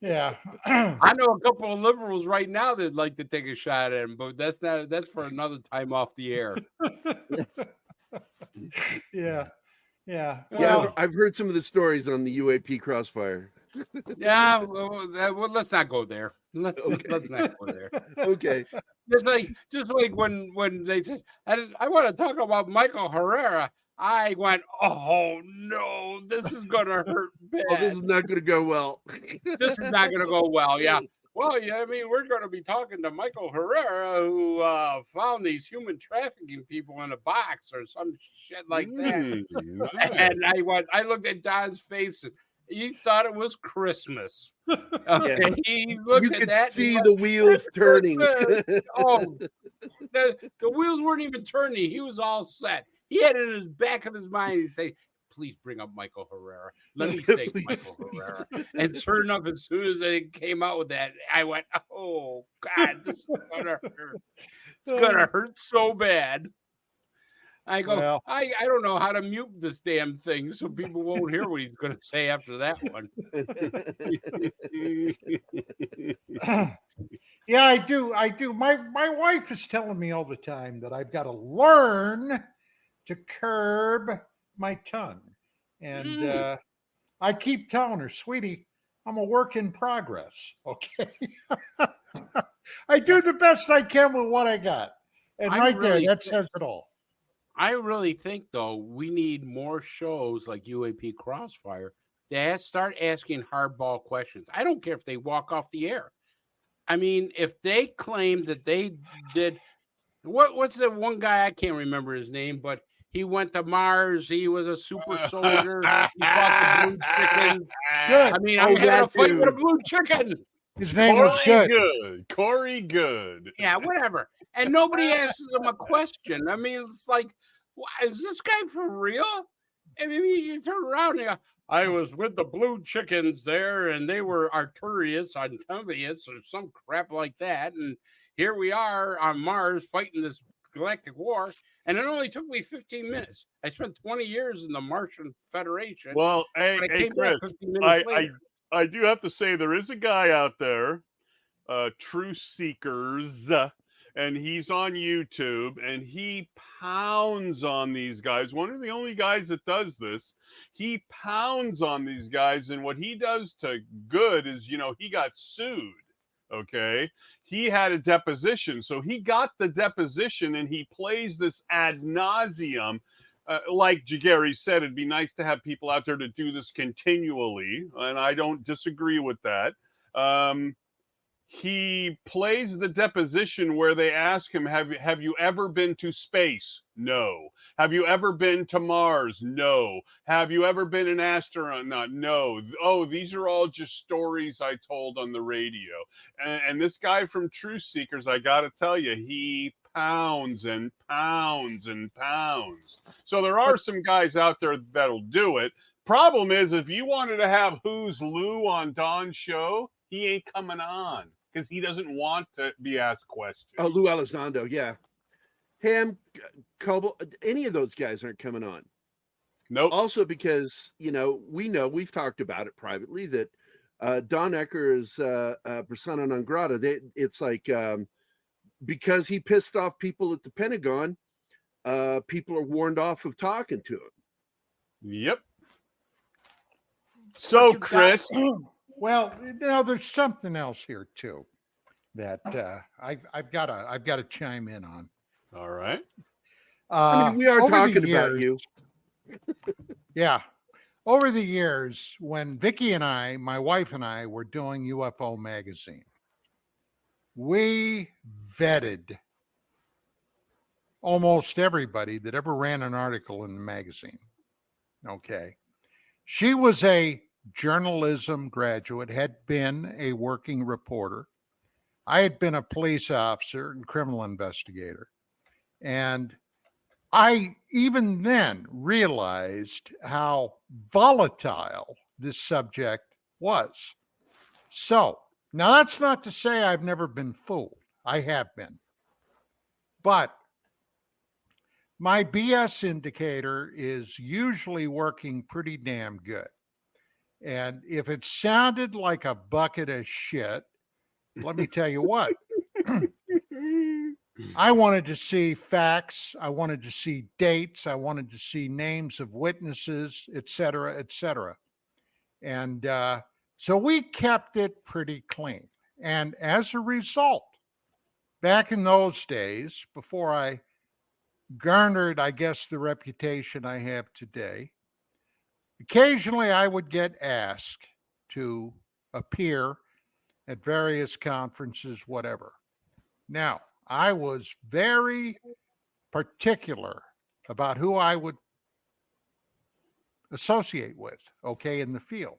Yeah. I know a couple of liberals right now that'd like to take a shot at him, but that's for another time off the air. Yeah. Yeah, Well, I've heard some of the stories on the UAP crossfire. Yeah, well, let's not go there. Let's not go there. Okay. Just like when they said, I want to talk about Michael Herrera. I went, oh no, this is gonna hurt bad. Oh, this is not going to go well. This is not gonna go well. Yeah. Well, yeah, I mean, we're going to be talking to Michael Herrera, who found these human trafficking people in a box or some shit like that. Nice. And I looked at Don's face, and he thought it was Christmas. Okay, Yeah. he looked You at could that. see the wheels turning. Oh, the wheels weren't even turning. He was all set. He had it in his back of his mind. He'd say, please bring up Michael Herrera. Let me take Please. Michael Herrera. And sure enough, as soon as they came out with that, I went, oh, God, this is going to hurt. It's going to hurt so bad. I go, Well. I don't know how to mute this damn thing so people won't hear what he's going to say after that one. Yeah, I do. My wife is telling me all the time that I've got to learn to curb my tongue. And I keep telling her, sweetie, I'm a work in progress. Okay. I do the best I can with what I got. And right there, that says it all. I really think, though, we need more shows like UAP Crossfire that start asking hardball questions. I don't care if they walk off the air. I mean, if they claim that they did, what's the one guy, I can't remember his name, but he went to Mars. He was a super soldier. He fought the blue chicken. Good. I mean, I'm having a fight with a blue chicken. His name was good. Corey Good. Yeah, whatever. And nobody asks him a question. I mean, it's like, is this guy for real? I mean, you turn around and go, I was with the blue chickens there, and they were Arturius, Antovius, or some crap like that. And here we are on Mars fighting this galactic war. And it only took me 15 minutes. I spent 20 years in the Martian Federation. Well, hey, Chris, I do have to say there is a guy out there, Truth Seekers, and he's on YouTube, and he pounds on these guys. One of the only guys that does this. He pounds on these guys, and what he does to Good is, he got sued, okay? He had a deposition, so he got the deposition, and he plays this ad nauseum like Gary said, it'd be nice to have people out there to do this continually, and I don't disagree with that. He plays the deposition where they ask him, have you ever been to space? No. Have you ever been to Mars? No. Have you ever been an astronaut? No. Oh, these are all just stories I told on the radio. And this guy from Truth Seekers, I got to tell you, he pounds and pounds and pounds. So there are some guys out there that'll do it. Problem is, if you wanted to have Who's Lou on Don's show, he ain't coming on because he doesn't want to be asked questions. Oh, Lou Elizondo, yeah. Ham, Coble, any of those guys aren't coming on. Nope. Also because, we've talked about it privately that Don Ecker is persona non grata. It's like because he pissed off people at the Pentagon, people are warned off of talking to him. Yep. So, Chris. Well, there's something else here too that I've got to chime in on. All right. We are talking about you. Yeah. Over the years, when Vicki and I, my wife and I, were doing UFO magazine, we vetted almost everybody that ever ran an article in the magazine. Okay. She was a journalism graduate, had been a working reporter. I had been a police officer and criminal investigator. And I even then realized how volatile this subject was. So now that's not to say I've never been fooled. I have been. But my BS indicator is usually working pretty damn good. And if it sounded like a bucket of shit, let me tell you what. I wanted to see facts. I wanted to see dates. I wanted to see names of witnesses, et cetera, et cetera. And so we kept it pretty clean. And as a result, back in those days, before I garnered, I guess, the reputation I have today, occasionally I would get asked to appear at various conferences, whatever. Now, I was very particular about who I would associate with, okay, in the field.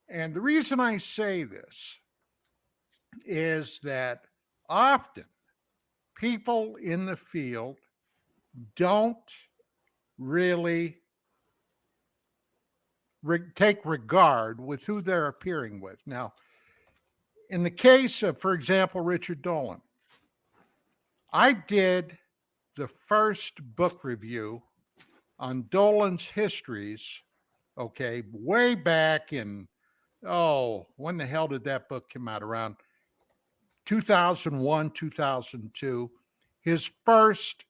And the reason I say this is that often people in the field don't really take regard with who they're appearing with. Now, in the case of, for example, Richard Dolan, I did the first book review on Dolan's histories, okay, way back in, when the hell did that book come out? Around 2001, 2002. His first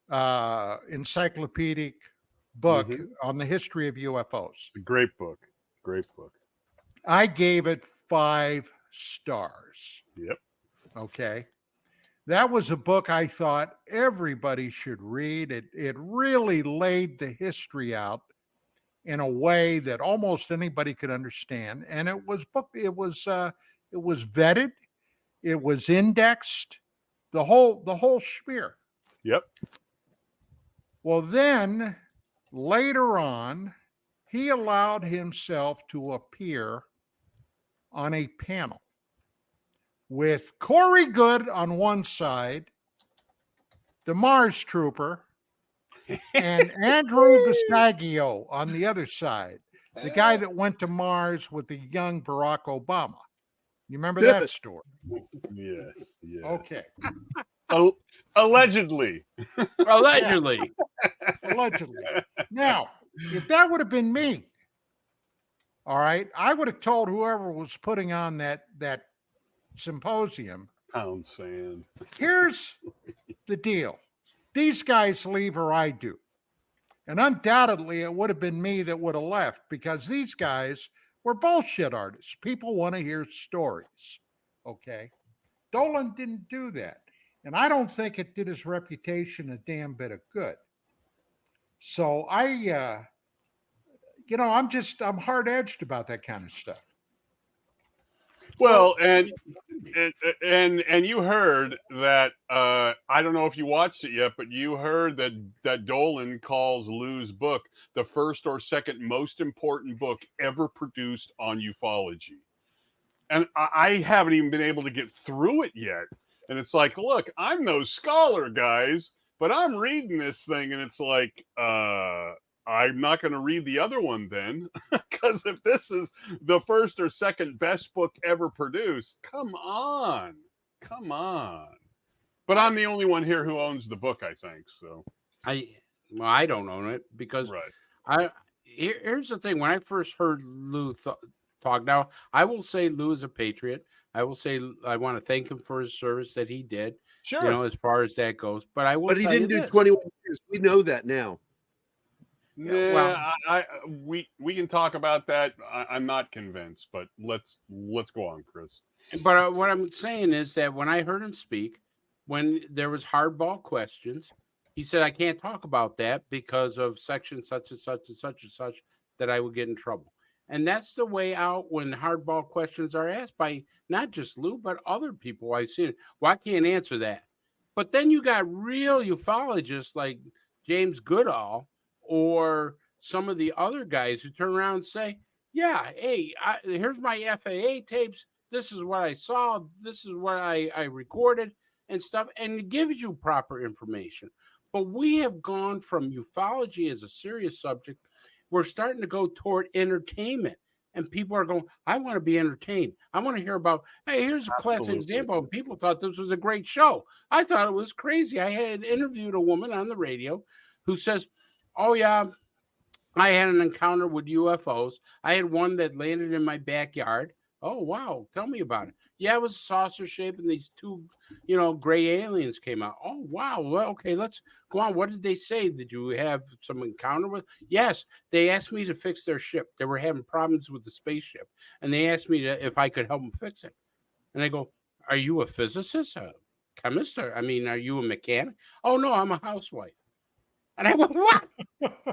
encyclopedic book on the history of UFOs. Great book. Great book. I gave it 5 stars. Yep. Okay. That was a book I thought everybody should read. It really laid the history out in a way that almost anybody could understand. And it was vetted, it was indexed, the whole schmear. Yep. Well, then later on, he allowed himself to appear on a panel with Corey Good on one side, the Mars Trooper, and Andrew Bisagio on the other side, the guy that went to Mars with the young Barack Obama. You remember that story? Yes. Yes. Okay. Allegedly. Allegedly. Allegedly. Now, if that would have been me, all right, I would have told whoever was putting on that symposium, Pound sand. Here's the deal. These guys leave or I do. And undoubtedly, it would have been me that would have left because these guys were bullshit artists. People want to hear stories. Okay. Dolan didn't do that. And I don't think it did his reputation a damn bit of good. So I'm hard edged about that kind of stuff. Well, and you heard that I don't know if you watched it yet, but you heard that Dolan calls Lou's book the first or second most important book ever produced on ufology. And I haven't even been able to get through it yet. And it's like, look, I'm no scholar, guys, but I'm reading this thing, and it's like, I'm not going to read the other one then, because if this is the first or second best book ever produced, come on. But I'm the only one here who owns the book, I think. So I don't own it because right. Here's the thing. When I first heard Lou talk, now I will say Lou is a patriot. I will say I want to thank him for his service that he did. Sure. As far as that goes. But I will. But he didn't do 21 years. We know that now. Yeah, we can talk about that. I'm not convinced, but let's go on, Chris. But what I'm saying is that when I heard him speak, when there was hardball questions, he said, I can't talk about that because of section such and such and such and such, that I would get in trouble. And that's the way out when hardball questions are asked by not just Lou, but other people I've seen. Well, I can't answer that. But then you got real ufologists like James Goodall or some of the other guys who turn around and say, yeah, hey, here's my FAA tapes. This is what I saw. This is what I recorded and stuff. And it gives you proper information. But we have gone from ufology as a serious subject. We're starting to go toward entertainment. And people are going, I want to be entertained. I want to hear about, hey, here's a classic example. And people thought this was a great show. I thought it was crazy. I had interviewed a woman on the radio who says, oh, yeah, I had an encounter with UFOs. I had one that landed in my backyard. Oh, wow. Tell me about it. Yeah, it was saucer shape, and these two, gray aliens came out. Oh, wow. Well, okay, let's go on. What did they say? Did you have some encounter with? Yes, they asked me to fix their ship. They were having problems with the spaceship, and they asked me if I could help them fix it. And I go, are you a physicist, a chemist? Are you a mechanic? Oh, no, I'm a housewife. And I went, what?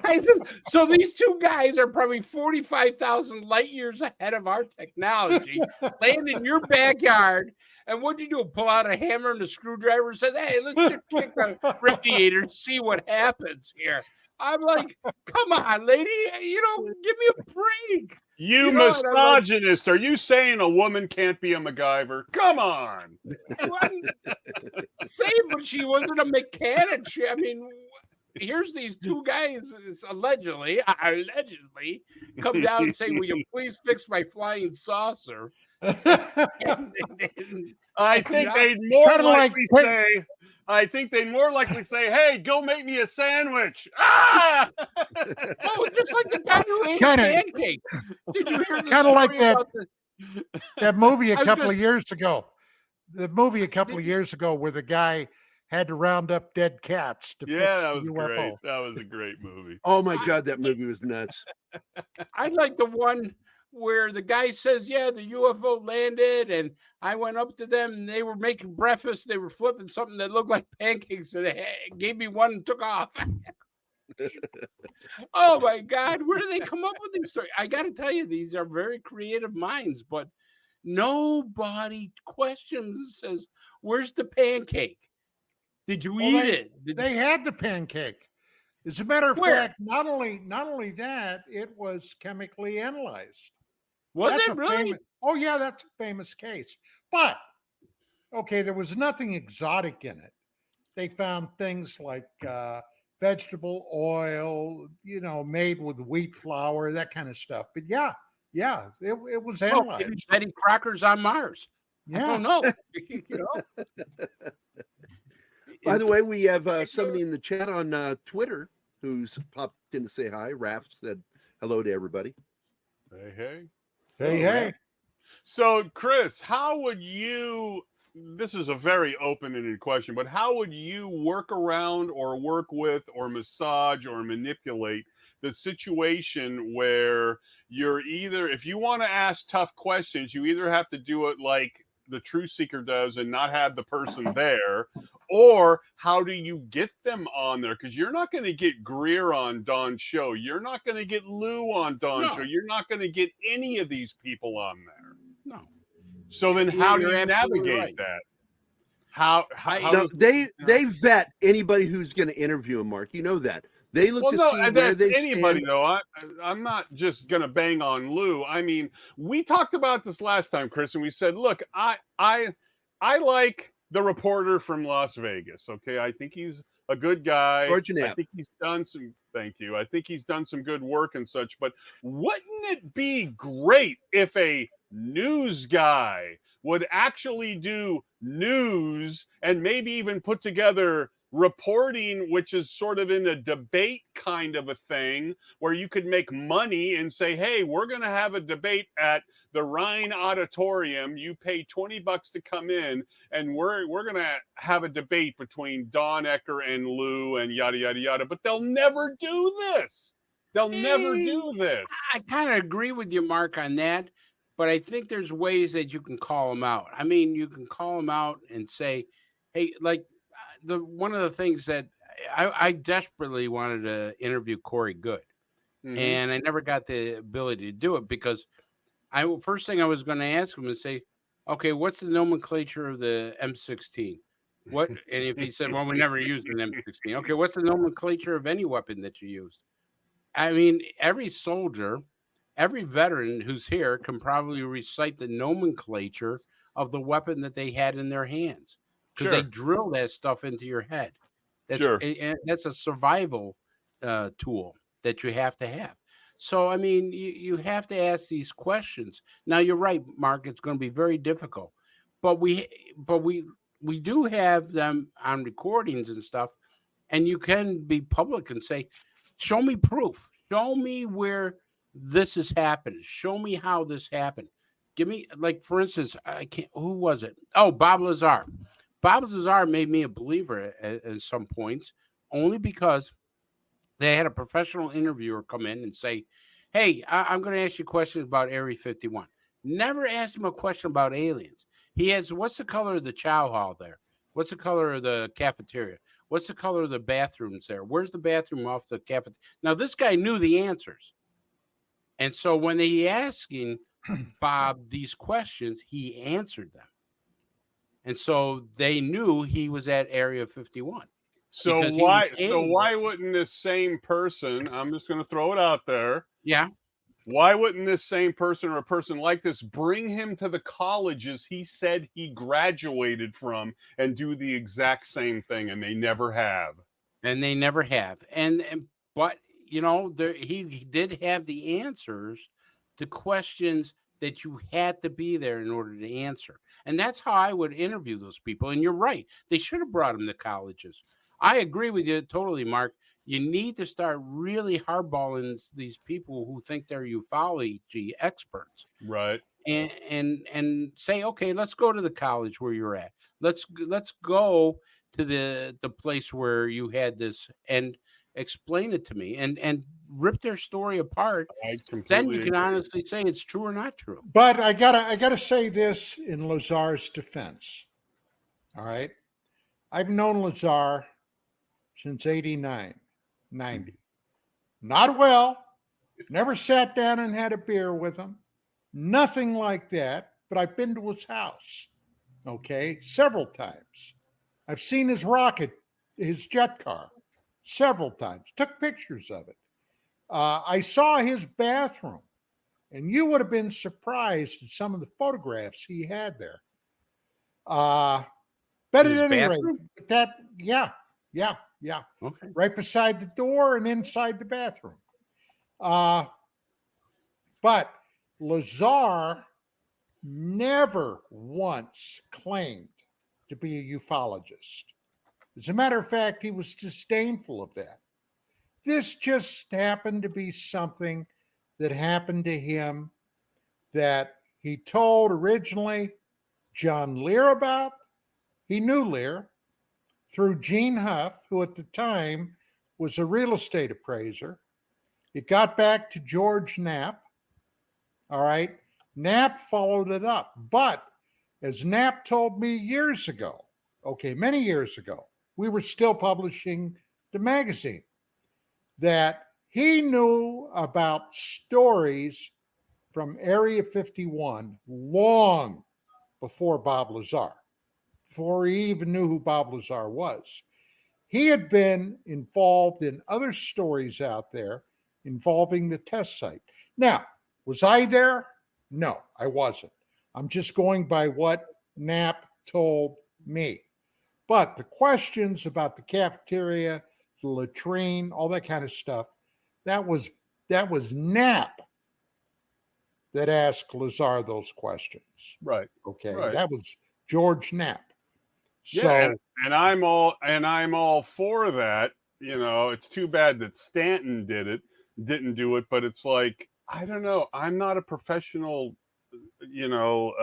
I said, so these two guys are probably 45,000 light years ahead of our technology, land in your backyard. And what'd you do? Pull out a hammer and a screwdriver and say, hey, let's just kick the radiator and see what happens here. I'm like, come on, lady, give me a break. You misogynist. Are you saying a woman can't be a MacGyver? Come on. Say, but she wasn't a mechanic. Here's these two guys allegedly come down and say, will you please fix my flying saucer? I think they'd more likely say, hey, go make me a sandwich. Ah! Oh, just like the guy who ate pancake. Did you hear kind of like that movie a couple of years ago? The movie a couple of years ago where the guy had to round up dead cats to fix that was the UFO. Great. That was a great movie. Oh my God, that movie was nuts. I like the one where the guy says, yeah, the UFO landed, and I went up to them, and they were making breakfast. They were flipping something that looked like pancakes, and they gave me one and took off. Oh my God, where do they come up with these stories? I got to tell you, these are very creative minds, but nobody questions, says, where's the pancake? Did you eat it? They had the pancake. As a matter of fact, not only that, it was chemically analyzed. Was it really? That's a famous case. But okay, there was nothing exotic in it. They found things like vegetable oil, made with wheat flour, that kind of stuff. But it was analyzed. Betty Crocker's on Mars. Yeah. I don't know. By the way, we have somebody in the chat on Twitter who's popped in to say hi. Raph said hello to everybody. Hey. So, Chris, how would you, this is a very open-ended question, but how would you work around or work with or massage or manipulate the situation where you're either, if you want to ask tough questions, you either have to do it like the Truth Seeker does and not have the person there, Or how do you get them on there? Because you're not going to get Greer on Don's show. You're not going to get Lou on Don's show. You're not going to get any of these people on there. No. So then how do You're you absolutely navigate right. that? How No, they vet anybody who's going to interview them, Mark. You know that. They look to see where they anybody stand. though. I'm not just gonna bang on Lou. I mean, we talked about this last time, Chris, and we said, look, I like the reporter from Las Vegas. Okay, I think he's a good guy. I think he's done some. Thank you. I think he's done some good work and such. But wouldn't it be great if a news guy would actually do news and maybe even put together reporting, which is sort of in a debate kind of a thing, where you could make money and say, hey, we're going to have a debate at the Rhine Auditorium. You pay $20 to come in, and we're going to have a debate between Don Ecker and Lou and yada, yada, yada. But they'll never do this. They'll never do this. I kind of agree with you, Mark, on that. But I think there's ways that you can call them out. I mean, you can call them out and say, hey, like, one of the things that I desperately wanted to interview Corey Good, and I never got the ability to do it because first thing I was going to ask him is say, okay, what's the nomenclature of the M16? What? And if he said, well, we never used an M16. Okay, what's the nomenclature of any weapon that you used? I mean, every soldier, every veteran who's here can probably recite the nomenclature of the weapon that they had in their hands. Because they drill that stuff into your head. That's a survival tool that you have to have. So, I mean, you have to ask these questions. Now, you're right, Mark. It's going to be very difficult. But we do have them on recordings and stuff. And you can be public and say, show me proof. Show me where this has happened. Show me how this happened. Give me, like, for instance, who was it? Oh, Bob Lazar. Bob Lazar made me a believer at some points only because they had a professional interviewer come in and say, hey, I'm going to ask you questions about Area 51. Never asked him a question about aliens. He has, what's the color of the chow hall there? What's the color of the cafeteria? What's the color of the bathrooms there? Where's the bathroom off the cafeteria? Now, this guy knew the answers. And so when he asking Bob these questions, he answered them. And so they knew he was at Area 51. So why wouldn't this same person, I'm just going to throw it out there. Yeah. Why wouldn't this same person or a person like this bring him to the colleges he said he graduated from and do the exact same thing? And they never have. But, you know, he did have the answers to questions that you had to be there in order to answer. And that's how I would interview those people. And you're right. They should have brought them to colleges. I agree with you totally, Mark. You need to start really hardballing these people who think they're ufology experts. Right. And say, okay, let's go to the college where you're at. Let's go to the place where you had this and explain it to me and rip their story apart. Then you can honestly say it's true or not true. But I gotta say this in Lazar's defense. All right. I've known Lazar since 89, 90. Not well. Never sat down and had a beer with him. Nothing like that. But I've been to his house. Okay. Several times. I've seen his rocket, his jet car. Several times. Took pictures of it. I saw his bathroom, and you would have been surprised at some of the photographs he had there. But at any rate, yeah. Okay. Right beside the door and inside the bathroom. But Lazar never once claimed to be a ufologist. As a matter of fact, he was disdainful of that. This just happened to be something that happened to him that he told originally John Lear about. He knew Lear through Gene Huff, who at the time was a real estate appraiser. It got back to George Knapp. All right. Knapp followed it up. But as Knapp told me years ago, okay, many years ago, we were still publishing the magazine, that he knew about stories from Area 51 long before Bob Lazar, before he even knew who Bob Lazar was. He had been involved in other stories out there involving the test site. Now, was I there? No, I wasn't. I'm just going by what Knapp told me. But the questions about the cafeteria, the latrine, all that kind of stuff, that was Knapp that asked Lazar those questions. Right. Okay. Right. That was George Knapp. So Yeah, and I'm all for that. You know, it's too bad that Stanton didn't do it, but it's like, I don't know. I'm not a professional, you know,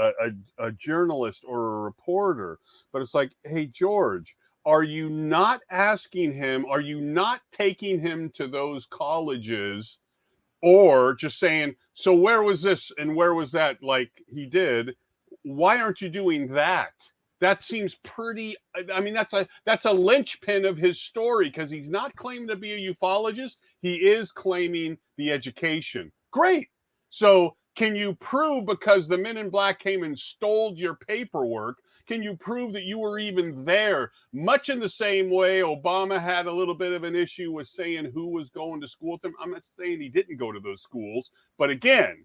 a journalist or a reporter, but it's like, hey, George, are you not asking him? Are you not taking him to those colleges, or just saying, so where was this and where was that? Like he did. Why aren't you doing that? That seems pretty. I mean, that's a linchpin of his story, because he's not claiming to be a ufologist. He is claiming the education. Great. So can you prove, because the Men in Black came and stole your paperwork, can you prove that you were even there? Much in the same way Obama had a little bit of an issue with saying who was going to school with him. I'm not saying he didn't go to those schools, but again,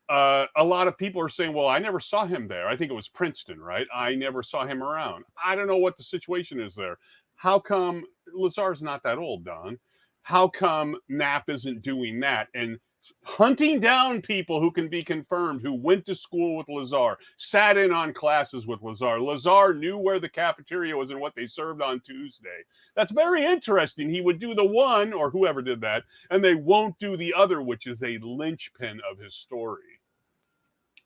a lot of people are saying, well, I never saw him there. I think it was Princeton, right? I never saw him around. I don't know what the situation is there. How come Lazar's not that old, Don? How come Knapp isn't doing that and hunting down people who can be confirmed, who went to school with Lazar, sat in on classes with Lazar? Lazar knew where the cafeteria was and what they served on Tuesday. That's very interesting. He would do the one, or whoever did that, and they won't do the other, which is a linchpin of his story.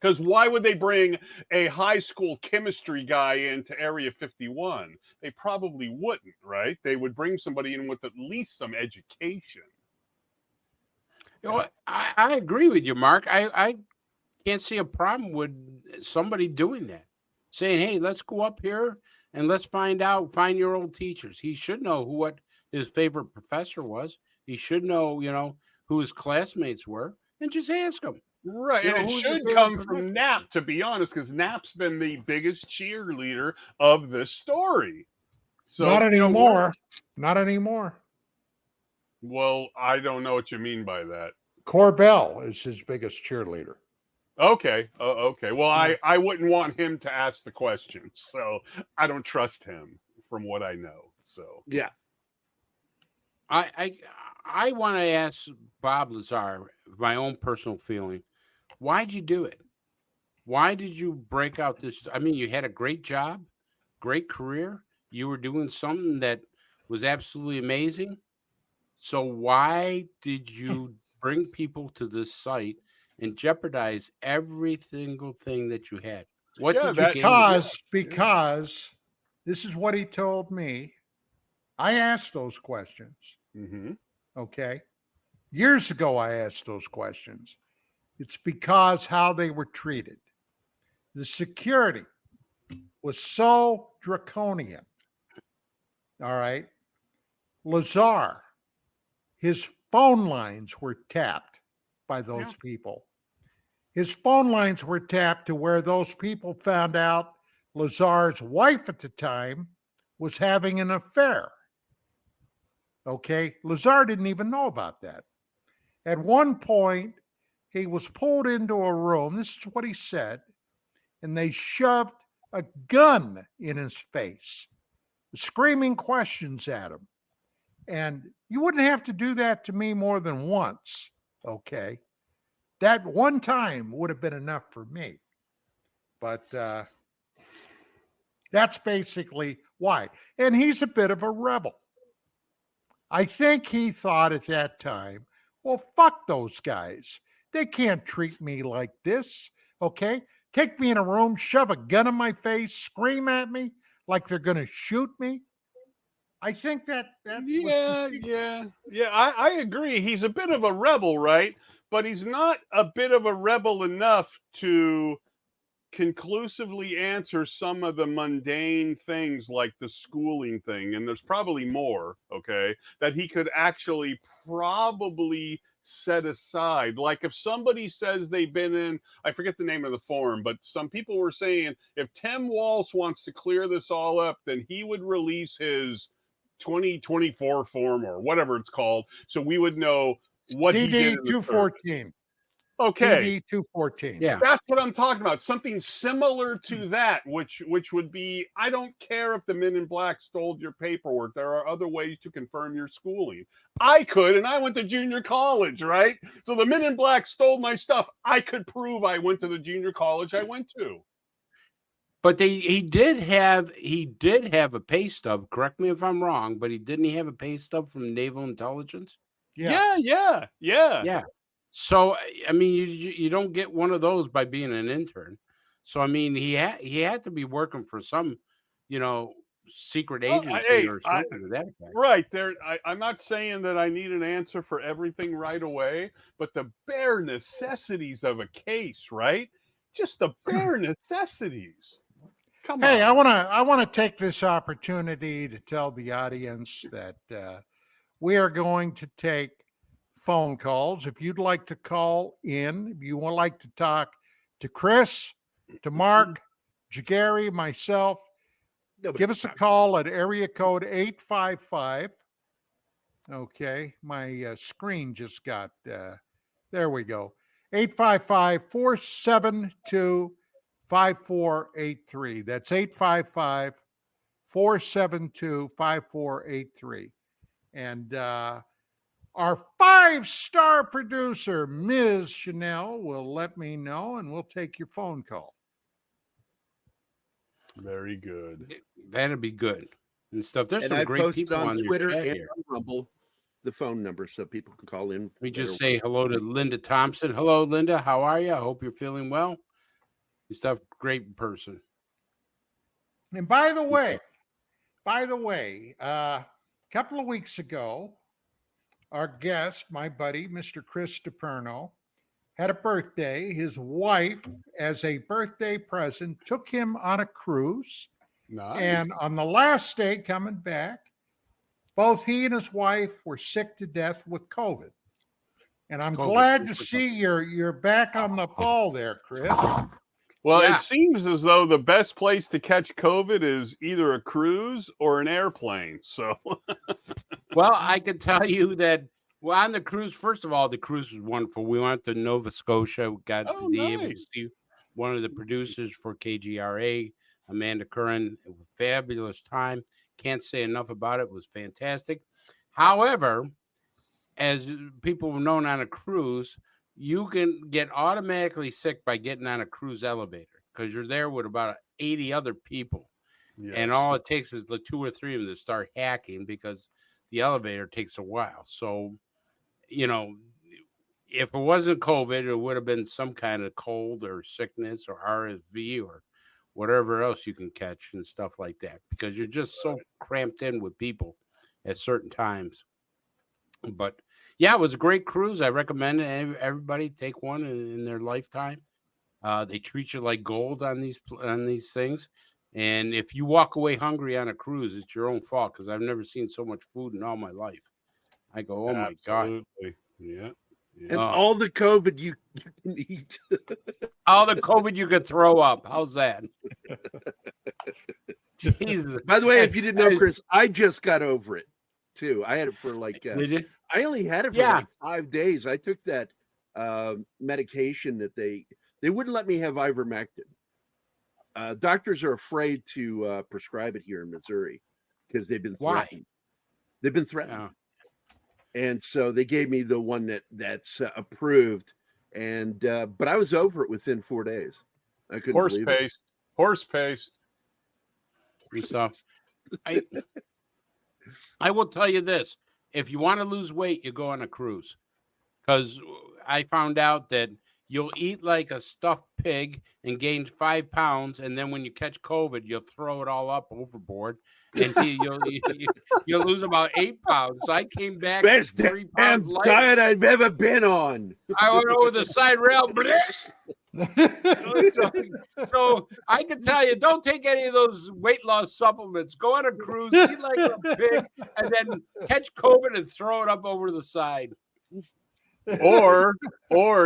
Because why would they bring a high school chemistry guy into Area 51? They probably wouldn't, right? They would bring somebody in with at least some education. You know, I agree with you, Mark. I can't see a problem with somebody doing that, saying, hey, let's go up here and let's find your old teachers. He should know what his favorite professor was. He should know, who his classmates were, and just ask him. Right, and it should come from Knapp, to be honest, because Knapp's been the biggest cheerleader of this story. So, not anymore. Not anymore. Well, I don't know what you mean by that. Corbell is his biggest cheerleader. Okay. Okay. Well, I wouldn't want him to ask the questions, so I don't trust him from what I know. So yeah, I want to ask Bob Lazar, my own personal feeling. Why'd you do it? Why did you break out this? I mean, you had a great job, great career. You were doing something that was absolutely amazing. So why did you bring people to this site and jeopardize every single thing that you had? What did you gain? Because this is what he told me. I asked those questions. Mm-hmm. Okay. Years ago, I asked those questions. It's because how they were treated. The security was so draconian. All right. Lazar, his phone lines were tapped by those people. His phone lines were tapped to where those people found out Lazar's wife at the time was having an affair. Okay. Lazar didn't even know about that. At one point, he was pulled into a room. This is what he said. And they shoved a gun in his face, screaming questions at him. And you wouldn't have to do that to me more than once. Okay. That one time would have been enough for me. But that's basically why. And he's a bit of a rebel. I think he thought at that time, well, fuck those guys. They can't treat me like this. Okay. Take me in a room, shove a gun in my face, scream at me like they're going to shoot me. I think that was I agree. He's a bit of a rebel, right? But he's not a bit of a rebel enough to conclusively answer some of the mundane things like the schooling thing, and there's probably more, okay, that he could actually probably set aside. Like if somebody says they've been in, I forget the name of the forum, but some people were saying if Tim Walsh wants to clear this all up, then he would release his 2024 form or whatever it's called, so we would know what he did in the 214. Okay. DD 214. Yeah. That's what I'm talking about. Something similar to that, which would be, I don't care if the Men in Black stole your paperwork. There are other ways to confirm your schooling. I could, and I went to junior college, right? So the Men in Black stole my stuff. I could prove I went to the junior college I went to. But he did have a pay stub. Correct me if I'm wrong, but didn't he have a pay stub from Naval Intelligence? Yeah. So I mean, you don't get one of those by being an intern. So I mean, he had to be working for some, secret agency or something to that effect. Right there. I'm not saying that I need an answer for everything right away, but the bare necessities of a case, right? Just the bare necessities. Come on. Hey, I want to take this opportunity to tell the audience that we are going to take phone calls. If you'd like to call in, if you would like to talk to Chris, to Mark, Gary, myself, give us a call at area code 855. Okay, my screen just got, there we go. 855-472-5483. That's 855-472-5483. And our 5-star producer, Ms. Chanel, will let me know, and we'll take your phone call. Very good. That'd be good and stuff. There's some I great posted people on on Twitter your chat and here. on Rumble the phone number so people can call in. Let me just say hello to Linda Thompson. Hello, Linda. How are you? I hope you're feeling well. You stuff, great person. And by the way, a couple of weeks ago, our guest, my buddy, Mr. Chris Deperno, had a birthday. His wife, as a birthday present, took him on a cruise. Nice. And on the last day coming back, both he and his wife were sick to death with COVID. And I'm glad to see you're back on the ball there, Chris. Well, It seems as though the best place to catch COVID is either a cruise or an airplane. So, well, I can tell you that on the cruise, first of all, the cruise was wonderful. We went to Nova Scotia. We got to be able to see one of the producers for KGRA, Amanda Curran. It was a fabulous time. Can't say enough about it. It was fantastic. However, as people have known on a cruise, you can get automatically sick by getting on a cruise elevator because you're there with about 80 other people. Yeah. And all it takes is the 2 or 3 of them to start hacking because the elevator takes a while. So, if it wasn't COVID, it would have been some kind of cold or sickness or RSV or whatever else you can catch and stuff like that because you're just so cramped in with people at certain times. But yeah, it was a great cruise. I recommend everybody take one in their lifetime. They treat you like gold on these things. And if you walk away hungry on a cruise, it's your own fault because I've never seen so much food in all my life. I go, oh my God. Yeah. And all the COVID you can eat. All the COVID you could throw up. How's that? Jesus. By the way, if you didn't know, Chris, I just got over it too. I had it for Did you? I only had it for like 5 days. I took that medication that they wouldn't let me have ivermectin. Doctors are afraid to prescribe it here in Missouri because they've been threatened. Why? They've been threatened. And so they gave me the one that's approved. And but I was over it within 4 days. I couldn't believe it. Horse paste. So I will tell you this. If you want to lose weight, you go on a cruise. Because I found out that you'll eat like a stuffed pig and gain 5 pounds. And then when you catch COVID, you'll throw it all up overboard. And you'll lose about 8 pounds. So I came back best 3 pounds lighter. diet I've ever been on. I went over the side rail. So I can tell you, don't take any of those weight loss supplements. Go on a cruise, eat like a pig, and then catch COVID and throw it up over the side. Or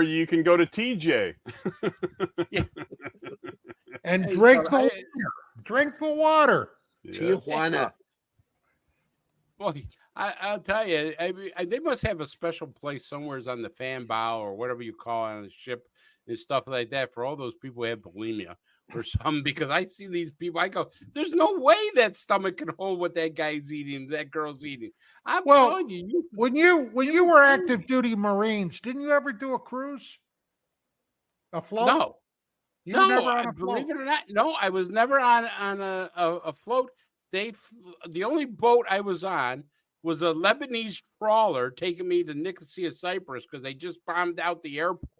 you can go to TJ. And Hey, drink the water. Tijuana. Well, I'll tell you, they must have a special place somewhere on the fan bow or whatever you call it on a ship and stuff like that for all those people who have bulimia or something. Because I see these people, I go, there's no way that stomach can hold what that guy's eating, that girl's eating. I'm telling you. When you were active duty Marines, didn't you ever do a cruise? A float? No. You were never on a float? Believe it or not, no, I was never on a float. The only boat I was on was a Lebanese trawler taking me to Nicosia, Cyprus, because they just bombed out the airport.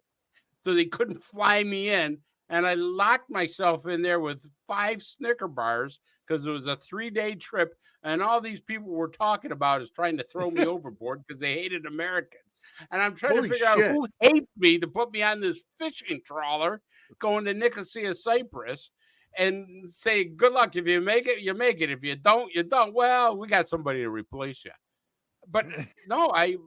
So they couldn't fly me in. And I locked myself in there with 5 Snicker bars because it was a 3-day trip. And all these people were talking about is trying to throw me overboard because they hated Americans. And I'm trying to figure out who hates me to put me on this fishing trawler going to Nicosia, Cyprus, and say, good luck. If you make it, you make it. If you don't, you don't. Well, we got somebody to replace you. But no, I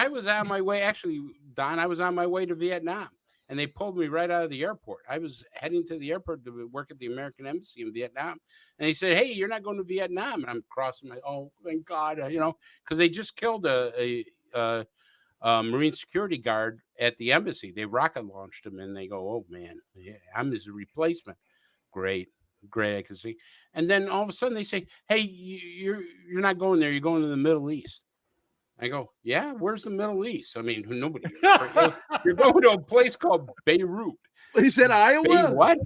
was on my way. Actually, Don, I was on my way to Vietnam, and they pulled me right out of the airport. I was heading to the airport to work at the American Embassy in Vietnam. And they said, hey, you're not going to Vietnam. And I'm crossing oh, thank God, because they just killed a Marine security guard at the embassy. They rocket launched him, and they go, oh man, yeah, I'm his replacement. Great, I can see. And then all of a sudden they say, hey, you're not going there. You're going to the Middle East. I go, yeah, where's the Middle East? I mean, nobody. You're going to a place called Beirut. He said Iowa. Bay what?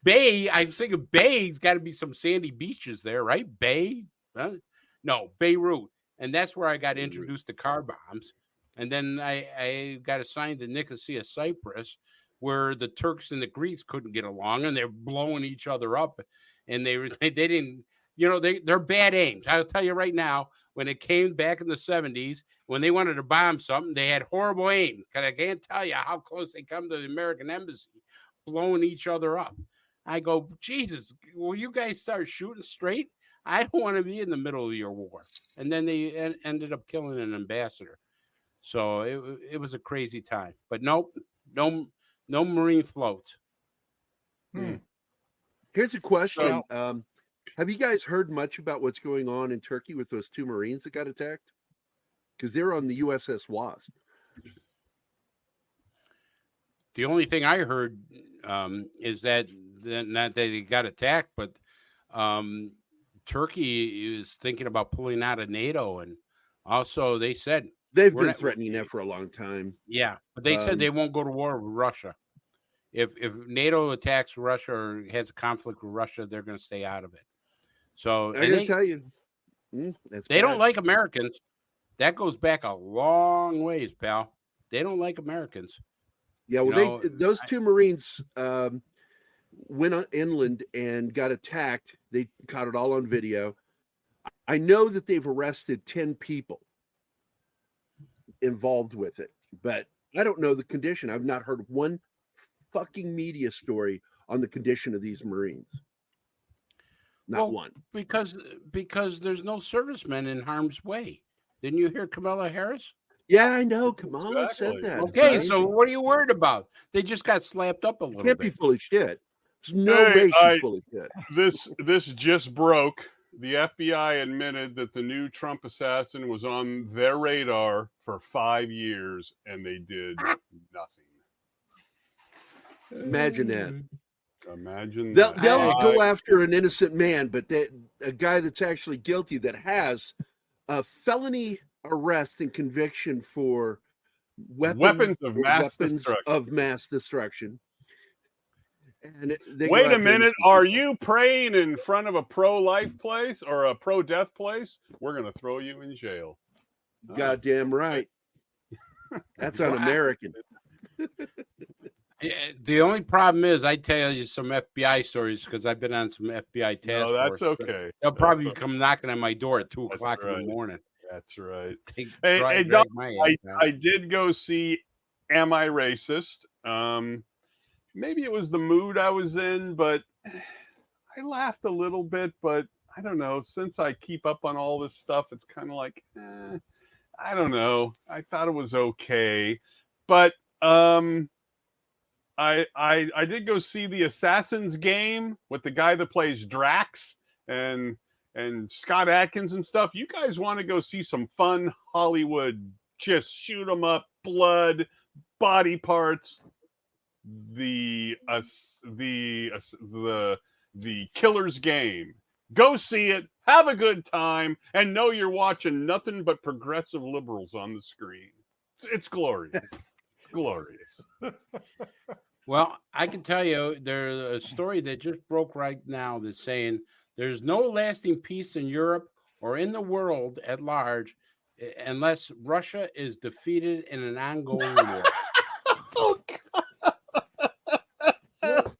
Bay. I'm thinking Bay's got to be some sandy beaches there, right? Bay? No, Beirut. And that's where I got introduced to car bombs. And then I got assigned to Nicosia, Cyprus, where the Turks and the Greeks couldn't get along, and they're blowing each other up. And they didn't, they're bad aims. I'll tell you right now, when it came back in the 70s, when they wanted to bomb something, they had horrible aim. Because I can't tell you how close they come to the American Embassy, blowing each other up. I go, Jesus, will you guys start shooting straight? I don't want to be in the middle of your war. And then they ended up killing an ambassador. So it was a crazy time. But no Marine floats. Here's a question. Have you guys heard much about what's going on in Turkey with those 2 Marines that got attacked? Because they're on the USS Wasp. The only thing I heard is that not that they got attacked, but Turkey is thinking about pulling out of NATO, and also they said they've been threatening that for a long time. Yeah, but they said they won't go to war with Russia. If NATO attacks Russia or has a conflict with Russia, they're going to stay out of it. So I got to tell you, they don't like Americans. That goes back a long ways, pal. They don't like Americans. Yeah, well, those 2 Marines went inland and got attacked. They caught it all on video. I know that they've arrested 10 people involved with it, but I don't know the condition. I've not heard one fucking media story on the condition of these Marines. Not one. Because there's no servicemen in harm's way. Didn't you hear Kamala Harris? Yeah, I know. Kamala said that. Okay, so what are you worried about? They just got slapped up a little bit. Can't be full of shit. There's no way she's full of shit. This just broke. The FBI admitted that the new Trump assassin was on their radar for 5 years, and they did nothing. Imagine that. Imagine they'll go after an innocent man, but a guy that's actually guilty that has a felony arrest and conviction for weapons of mass destruction. And wait a minute, are you praying in front of a pro-life place or a pro-death place? We're going to throw you in jail. Goddamn right. That's un-American. The only problem is I tell you some FBI stories because I've been on some FBI task force. That's okay. They'll probably come knocking on my door at 2 o'clock in the morning. That's right. Hey, Doc, I did go see Am I Racist? Maybe it was the mood I was in, but I laughed a little bit. But I don't know. Since I keep up on all this stuff, it's kind of like, I don't know. I thought it was okay, but I did go see the Assassin's Game with the guy that plays Drax and Scott Adkins and stuff. You guys want to go see some fun Hollywood, just shoot 'em up, blood, body parts, the Killer's Game. Go see it, have a good time, and know you're watching nothing but progressive liberals on the screen. It's glorious. It's glorious. Well, I can tell you there's a story that just broke right now that's saying there's no lasting peace in Europe or in the world at large unless Russia is defeated in an ongoing war. Oh,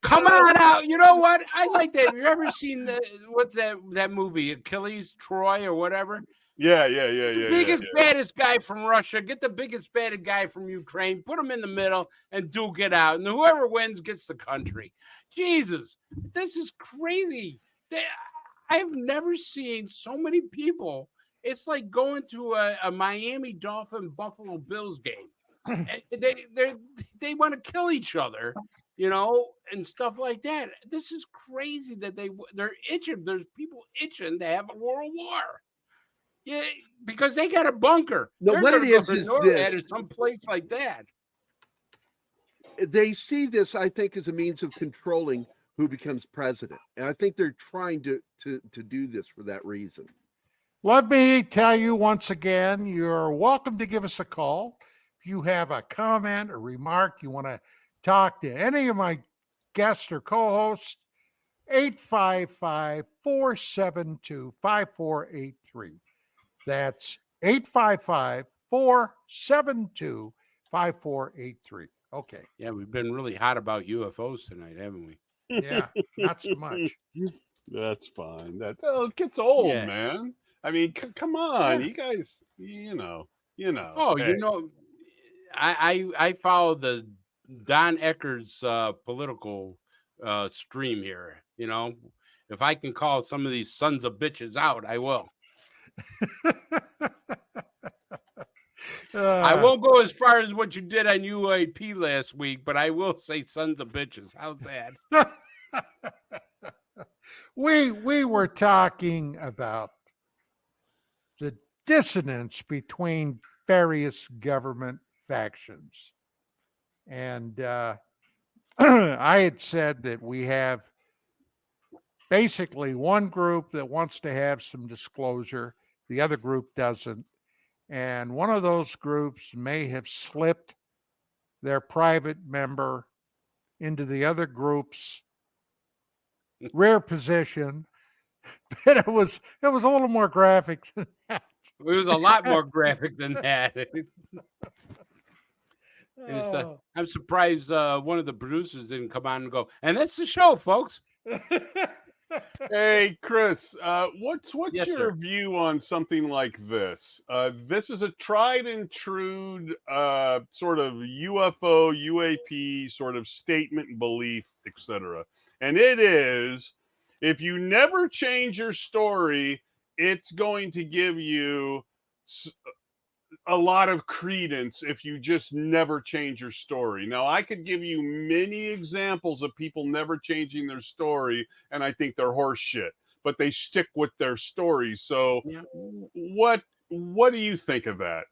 Come on out. You know what? I like that. Have you ever seen what's that movie, Achilles, Troy, or whatever? Yeah. Biggest, baddest guy from Russia. Get the biggest, baddest guy from Ukraine. Put him in the middle and duke it out. And whoever wins gets the country. Jesus, this is crazy. I've never seen so many people. It's like going to a Miami Dolphin Buffalo Bills game. They want to kill each other, and stuff like that. This is crazy that they're itching. There's people itching to have a world war. Yeah, because they got a bunker. No, what it is this: or some place like that. They see this, I think, as a means of controlling who becomes president, and I think they're trying to do this for that reason. Let me tell you once again, you're welcome to give us a call. If you have a comment or remark, you want to talk to any of my guests or co-hosts, 855-472-5483. That's 855-472-5483. Okay. Yeah, we've been really hot about UFOs tonight, haven't we? Yeah, not so much. That's fine. It gets old, Yeah. man. I mean, come on, Yeah. you guys. Oh, hey. I follow the Don Ecker's political stream here. If I can call some of these sons of bitches out, I will. I won't go as far as what you did on UAP last week, but I will say sons of bitches. How's that? We were talking about the dissonance between various government factions. And I had said that we have basically one group that wants to have some disclosure, the other group doesn't. And one of those groups may have slipped their private member into the other group's rear position. But it was a little more graphic than that. It was a lot more graphic than that. I'm surprised one of the producers didn't come on and go, and that's the show, folks. Hey, Chris, what's Yes, your sir. view on something like this? This is a tried and true sort of UFO, UAP sort of statement and belief, etc. And it is, if you never change your story, it's going to give you a lot of credence if you just never change your story. Now, I could give you many examples of people never changing their story, and I think they're horse shit, but they stick with their story. So Yeah. what do you think of that?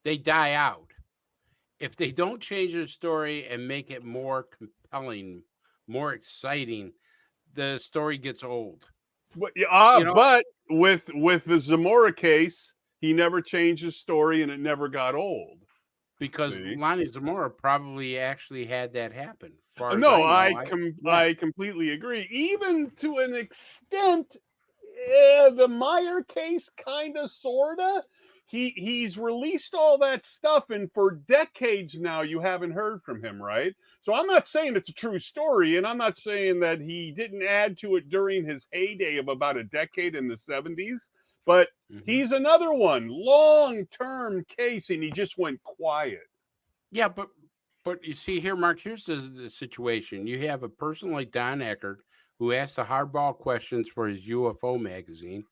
They die out. If they don't change their story and make it more compelling, more exciting, the story gets old. But with the Zamora case, he never changed his story and it never got old. Because See? Lonnie Zamora probably actually had that happen. No, I completely agree. Even to an extent, the Meyer case, kind of, sorta. He's released all that stuff, and for decades now, you haven't heard from him, right? So I'm not saying it's a true story, and I'm not saying that he didn't add to it during his heyday of about a decade in the 70s. But he's another one, long-term case, and he just went quiet. Yeah, but But you see here, Mark, here's the situation. You have a person like Don Eckert who asked the hardball questions for his UFO magazine.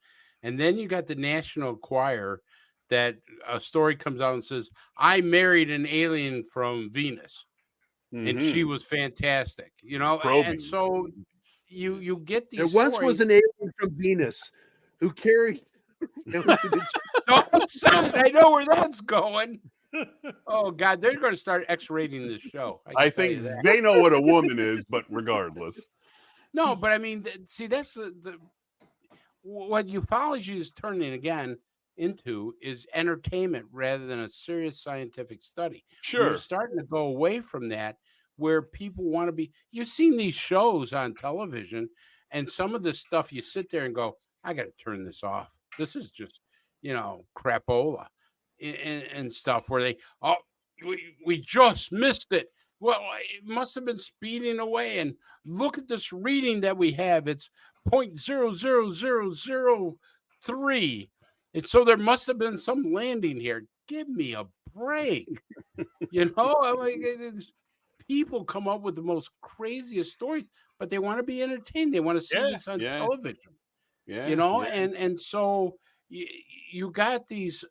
And then you got the National Enquirer that a story comes out and says, I married an alien from Venus. And she was fantastic, you know. Probing. And so you get these There once stories. was an alien from Venus who carried. Don't say it. I know where that's going. Oh God, they're going to start X-rating this show. I think they know what a woman is, but regardless. No, but I mean, see, that's the what ufology is turning again into is entertainment rather than a serious scientific study. Sure. We're starting to go away from that, where people want to be. You've seen these shows on television, and some of this stuff you sit there and go, I got to turn this off. This is just, crapola and stuff where they, we just missed it. Well, it must have been speeding away. And look at this reading that we have. It's 0.00003. And so there must have been some landing here. Give me a break. People come up with the most craziest stories, but they want to be entertained. They want to see this on television. And so you got these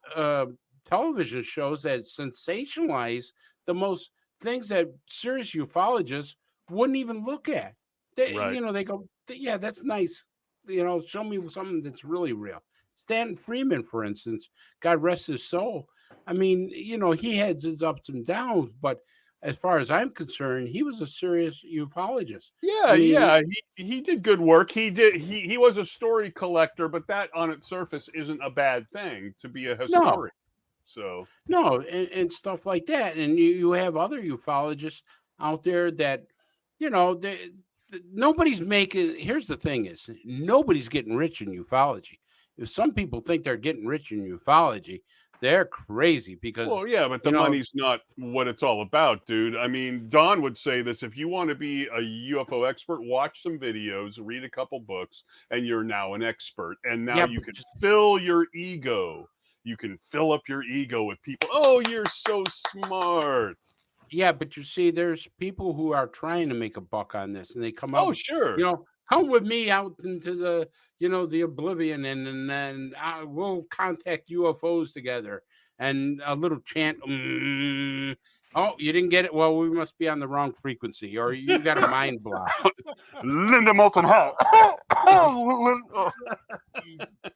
television shows that sensationalize the most things that serious ufologists wouldn't even look at. They go, yeah, that's nice. Show me something that's really real. Stanton Freeman, for instance, God rest his soul. I mean, he had his ups and downs, but as far as I'm concerned, he was a serious ufologist. Yeah, he did good work. He was a story collector, but that on its surface isn't a bad thing to be a historian. No, and stuff like that. And you have other ufologists out there that, nobody's making. Here's the thing: is nobody's getting rich in ufology. If some people think they're getting rich in ufology, they're crazy because. Well, yeah, but the money's not what it's all about, dude. I mean, Don would say this: if you want to be a UFO expert, watch some videos, read a couple books, and you're now an expert. And now you can fill your ego. You can fill up your ego with people. Oh, you're so smart. Yeah, but you see, there's people who are trying to make a buck on this, and they come up. Oh, sure. Come with me out into the, the oblivion, and then we'll contact UFOs together, and a little chant. Oh, you didn't get it? Well, we must be on the wrong frequency, or you got a mind block. Linda Moulton Hall.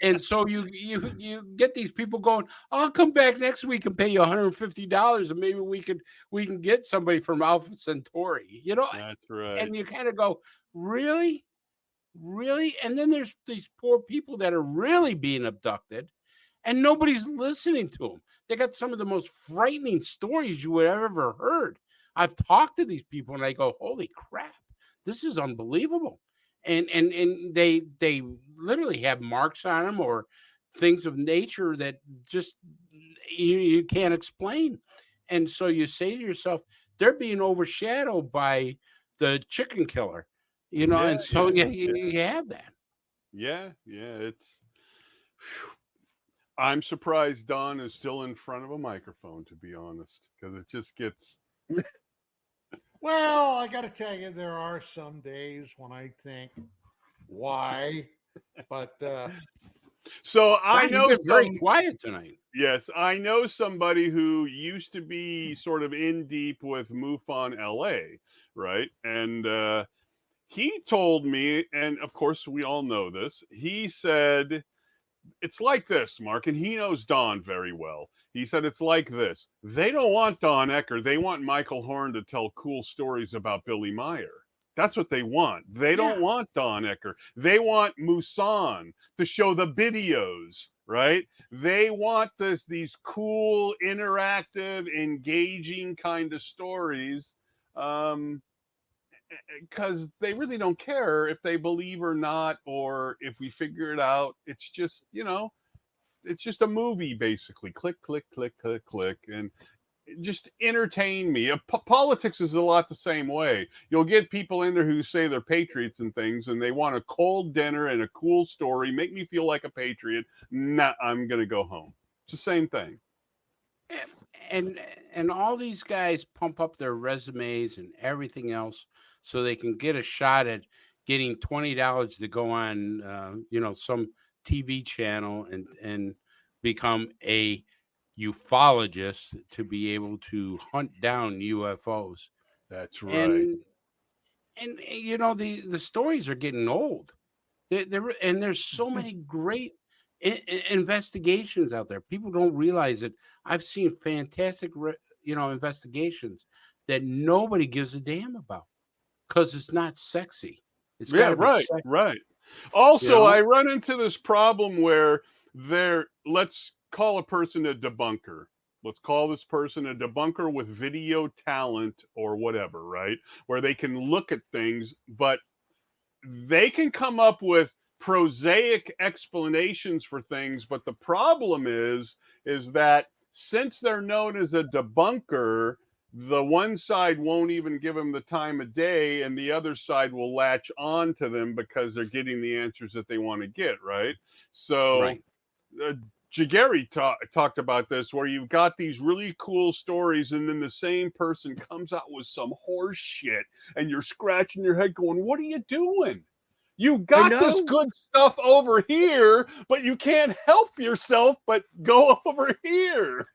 And so you get these people going, I'll come back next week and pay you $150, and maybe we can get somebody from Alpha Centauri. That's right. And you kind of go, really? And then there's these poor people that are really being abducted, and nobody's listening to them. They got some of the most frightening stories you would have ever heard. I've talked to these people, and I go, holy crap, this is unbelievable. And they literally have marks on them or things of nature that just you can't explain. And so you say to yourself, they're being overshadowed by the chicken killer, you have that. Yeah, it's. I'm surprised Don is still in front of a microphone, to be honest, because it just gets. Well, I got to tell you, there are some days when I think, why? But so I know very quiet tonight. Yes, I know somebody who used to be sort of in deep with MUFON LA, right? And he told me, and of course we all know this. He said it's like this, Mark, and he knows Don very well. He said it's like this. They don't want Don Eckert. They want Michael Horn to tell cool stories about Billy Meyer. That's what they want. They don't want Don Eckert. They want Musan to show the videos, right? They want these cool, interactive, engaging kind of stories because they really don't care if they believe or not, or if we figure it out. It's just, it's just a movie, basically. Click, click, click, click, click. And just entertain me. Politics is a lot the same way. You'll get people in there who say they're patriots and things, and they want a cold dinner and a cool story. Make me feel like a patriot. Nah, I'm going to go home. It's the same thing. And all these guys pump up their resumes and everything else so they can get a shot at getting $20 to go on some TV channel and become a ufologist to be able to hunt down UFOs. That's right. And the stories are getting old. And there's so many great investigations out there. People don't realize it. I've seen fantastic, investigations that nobody gives a damn about because it's not sexy. It's got to be sexy. Right. Also, I run into this problem where let's call a person a debunker. Let's call this person a debunker with video talent or whatever, right? Where they can look at things, but they can come up with prosaic explanations for things. But the problem is that since they're known as a debunker, the one side won't even give them the time of day, and the other side will latch on to them because they're getting the answers that they want to get, right? So Right. Jageri talked about this, where you've got these really cool stories, and then the same person comes out with some horse shit, and you're scratching your head going, what are you doing? You got this good stuff over here, but you can't help yourself but go over here.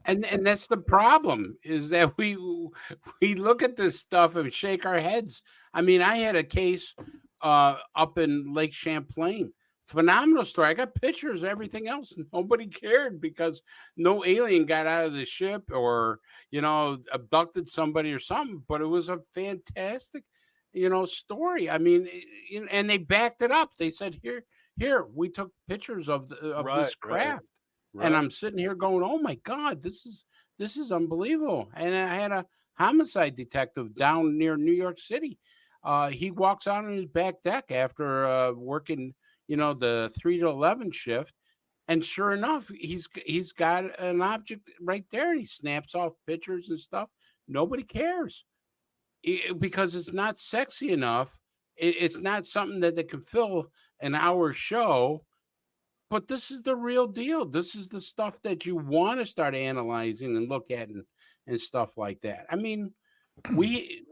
And that's the problem, is that we look at this stuff and shake our heads. I mean, I had a case up in Lake Champlain. Phenomenal story. I got pictures, everything else. Nobody cared because no alien got out of the ship or, abducted somebody or something. But it was a fantastic, story. I mean, and they backed it up. They said, here, we took pictures of this craft. Right. And I'm sitting here going, oh my God, this is unbelievable. And I had a homicide detective down near New York City. He walks out on his back deck after working, the 3 to 11 shift. And sure enough, he's got an object right there. He snaps off pictures and stuff. Nobody cares because it's not sexy enough. It's not something that they can fill an hour show. But this is the real deal. This is the stuff that you want to start analyzing and look at and stuff like that. I mean, we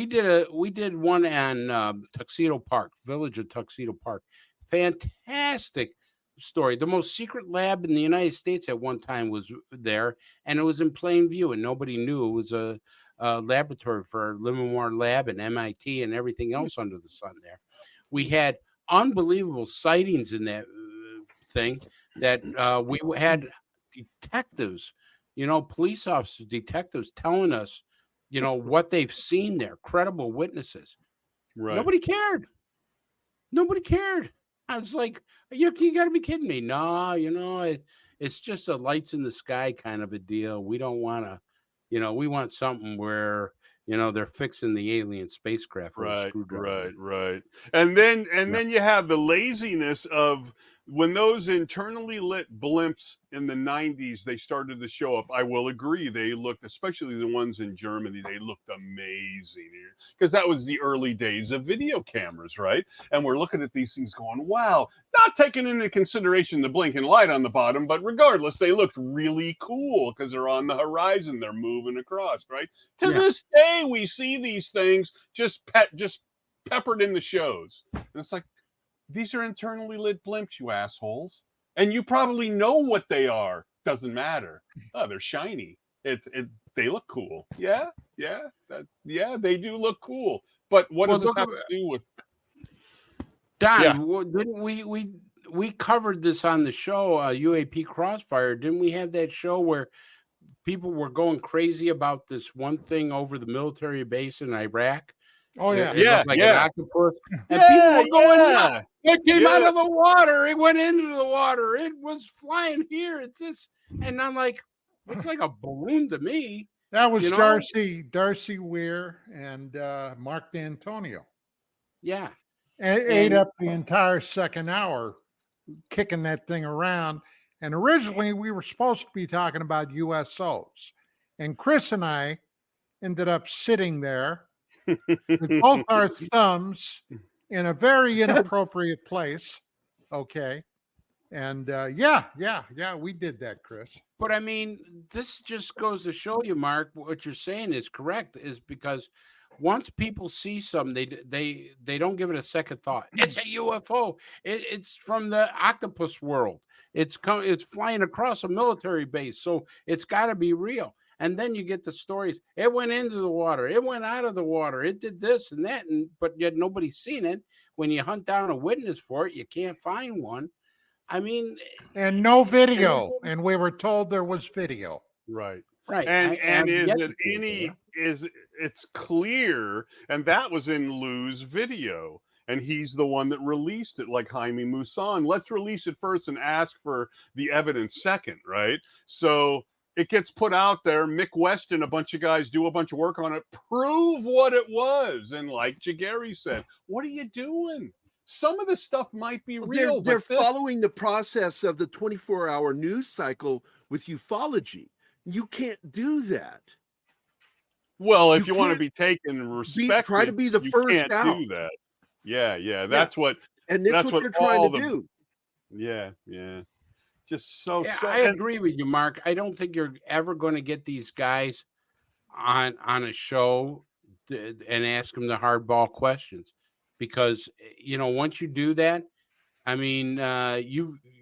did one on Tuxedo Park, village of Tuxedo Park. Fantastic story. The most secret lab in the United States at one time was there, and it was in plain view, and nobody knew it was a laboratory for Livermore Lab and MIT and everything else under the sun there. We had unbelievable sightings in that thing that we had detectives, police officers, detectives telling us, what they've seen there, credible witnesses. Right. Nobody cared. I was like, you got to be kidding me. No, it's just a lights in the sky kind of a deal. We don't want to, we want something where, they're fixing the alien spacecraft. Right. And then you have the laziness of when those internally lit blimps in the 90s, they started to show up. I will agree. They looked, especially the ones in Germany, they looked amazing because that was the early days of video cameras, right? And we're looking at these things going, wow, not taking into consideration the blinking light on the bottom, but regardless, they looked really cool because they're on the horizon. They're moving across, right? To this day, we see these things just peppered in the shows. And it's like, these are internally lit blimps, you assholes. And you probably know what they are. Doesn't matter. Oh, they're shiny. They look cool. Yeah, they do look cool. But what does this have to do with Don? Yeah. Didn't we covered this on the show, UAP Crossfire? Didn't we have that show where people were going crazy about this one thing over the military base in Iraq? Oh yeah, an octopus, and people were going nuts. It came out of the water. It went into the water. It was flying here. It's this, and I'm like, looks like a balloon to me. That was Darcy Weir and Mark D'Antonio. Yeah, and ate up the entire second hour, kicking that thing around. And originally, we were supposed to be talking about USOs, and Chris and I ended up sitting there with both our thumbs in a very inappropriate place, okay? And yeah, we did that, Chris. But I mean, this just goes to show you, Mark, what you're saying is correct. Is because once people see something, they don't give it a second thought. It's a UFO. It's from the octopus world. It's flying across a military base, so it's got to be real. And then you get the stories. It went into the water. It went out of the water. It did this and that, but yet nobody's seen it. When you hunt down a witness for it, you can't find one. I mean, and no video, and we were told there was video. Right. Right. And it's clear, and that was in Lou's video, and he's the one that released it, like Jaime Maussan. Let's release it first and ask for the evidence second, right? So it gets put out there. Mick West and a bunch of guys do a bunch of work on it, prove what it was. And like Jagari said, what are you doing? Some of the stuff might be real. They're following the process of the 24-hour news cycle with ufology. You can't do that. Well, if you want to be taken respected, try to be the first out. Do that. Yeah. That's what. And that's what they're trying to do. Yeah. Just so. I agree with you, Mark. I don't think you're ever going to get these guys on a show and ask them the hardball questions, because once you do that, I mean,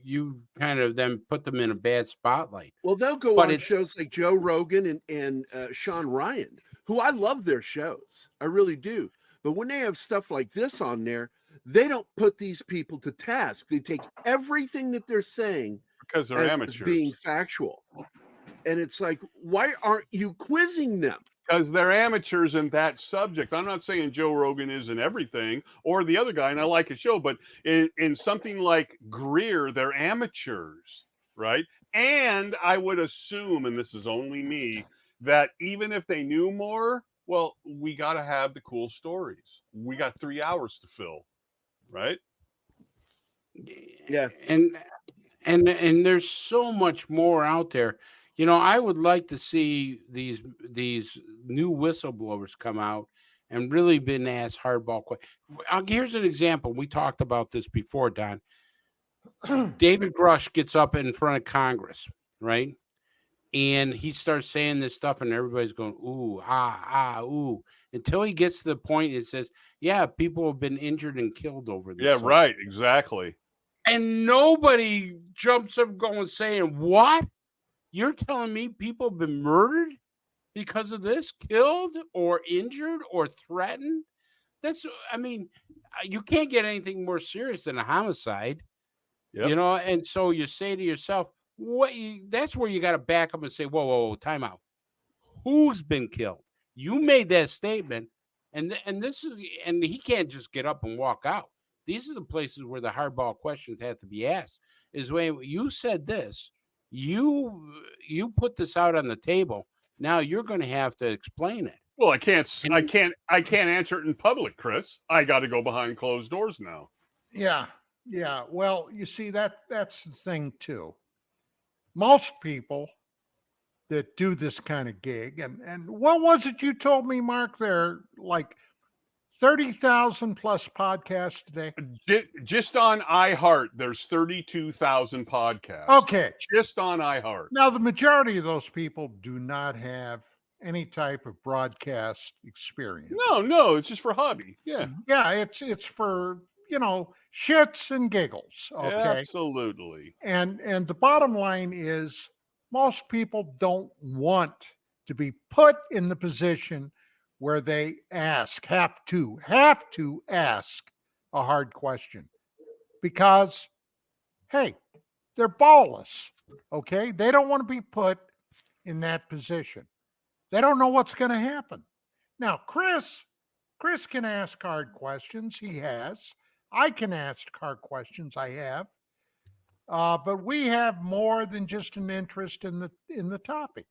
you kind of then put them in a bad spotlight. Well, they'll go on shows like Joe Rogan and Sean Ryan, who I love their shows. I really do. But when they have stuff like this on there, they don't put these people to task. They take everything that they're saying because they're amateurs, being factual. And it's like, why aren't you quizzing them? Because they're amateurs in that subject. I'm not saying Joe Rogan isn't everything, or the other guy, and I like his show, but in something like Greer, they're amateurs, right? And I would assume, and this is only me, that even if they knew more, well, we got to have the cool stories. We got 3 hours to fill, right? Yeah. And there's so much more out there. I would like to see these new whistleblowers come out and really been asked hardball questions. Here's an example. We talked about this before, Don. David Grush gets up in front of Congress, right? And he starts saying this stuff, and everybody's going, ooh, ooh, until he gets to the point it says, yeah, people have been injured and killed over this. Yeah, right, exactly. And nobody jumps up going saying, what? You're telling me people have been murdered because of this, killed or injured or threatened? You can't get anything more serious than a homicide. Yep. And so you say to yourself, that's where you got to back up and say, whoa, time out. Who's been killed? You made that statement, and he can't just get up and walk out. These are the places where the hardball questions have to be asked. Is when you said this, you put this out on the table. Now you're going to have to explain it. Well, I can't answer it in public, Chris. I got to go behind closed doors now. Yeah. Well, you see, that's the thing too. Most people that do this kind of gig, and what was it you told me, Mark? There like 30,000 plus podcasts today. Just on iHeart, there's 32,000 podcasts. Okay. Just on iHeart. Now, the majority of those people do not have any type of broadcast experience. No, it's just for hobby. Yeah. Yeah, it's for, shits and giggles. Okay. Absolutely. And the bottom line is most people don't want to be put in the position where they have to ask a hard question, because, hey, they're ballless, okay? They don't want to be put in that position. They don't know what's going to happen. Now, Chris can ask hard questions. He has. I can ask hard questions. I have. But we have more than just an interest in the topic.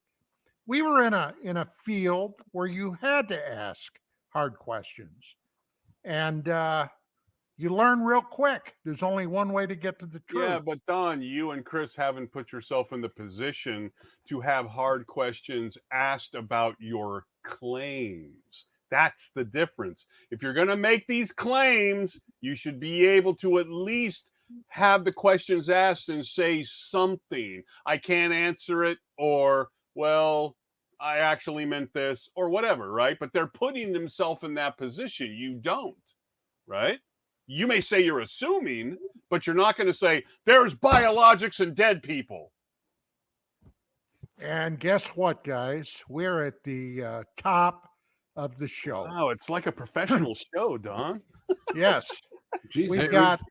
We were in a field where you had to ask hard questions, and you learn real quick. There's only one way to get to the truth. Yeah, but Don, you and Chris haven't put yourself in the position to have hard questions asked about your claims. That's the difference. If you're going to make these claims, you should be able to at least have the questions asked and say something. I can't answer it, or, well, I actually meant this, or whatever, right? But they're putting themselves in that position. You don't, right? You may say you're assuming, but you're not going to say, there's biologics and dead people. And guess what, guys? We're at the top of the show. Wow, it's like a professional show, Don. Yes. Jeez, We've got,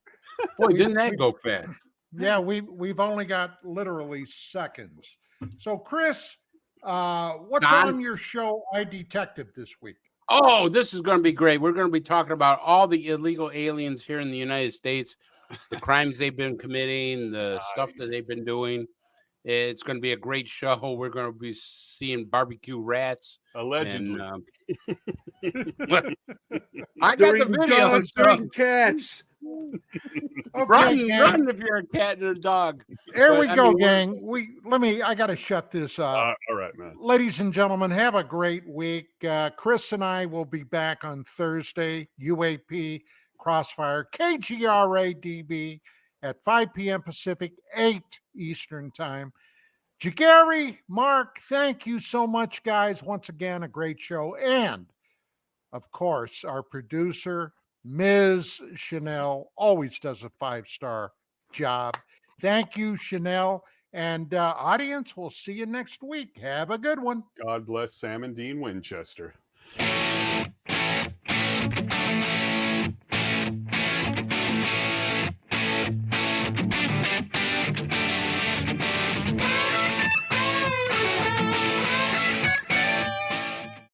boy, didn't that go fast? yeah, we've only got literally seconds. So, Chris, what's Don? on your show, I Detective, this week? Oh, this is going to be great. We're going to be talking about all the illegal aliens here in the United States, the crimes they've been committing, the stuff that they've been doing. It's going to be a great show. We're going to be seeing barbecue rats. Allegedly. And, I got the video. Dogs, during cats. Okay, Run if you're a cat or a dog. Here But, we I go, mean, gang. I got to shut this off. All right, man. Ladies and gentlemen, have a great week. Chris and I will be back on Thursday, UAP Crossfire, KGRAdb at 5 p.m. Pacific, 8 Eastern Time. Gary, Mark, thank you so much, guys. Once again, a great show. And, of course, our producer, Ms. Chanel, always does a 5-star job. Thank you, Chanel. And audience, we'll see you next week. Have a good one. God bless Sam and Dean Winchester.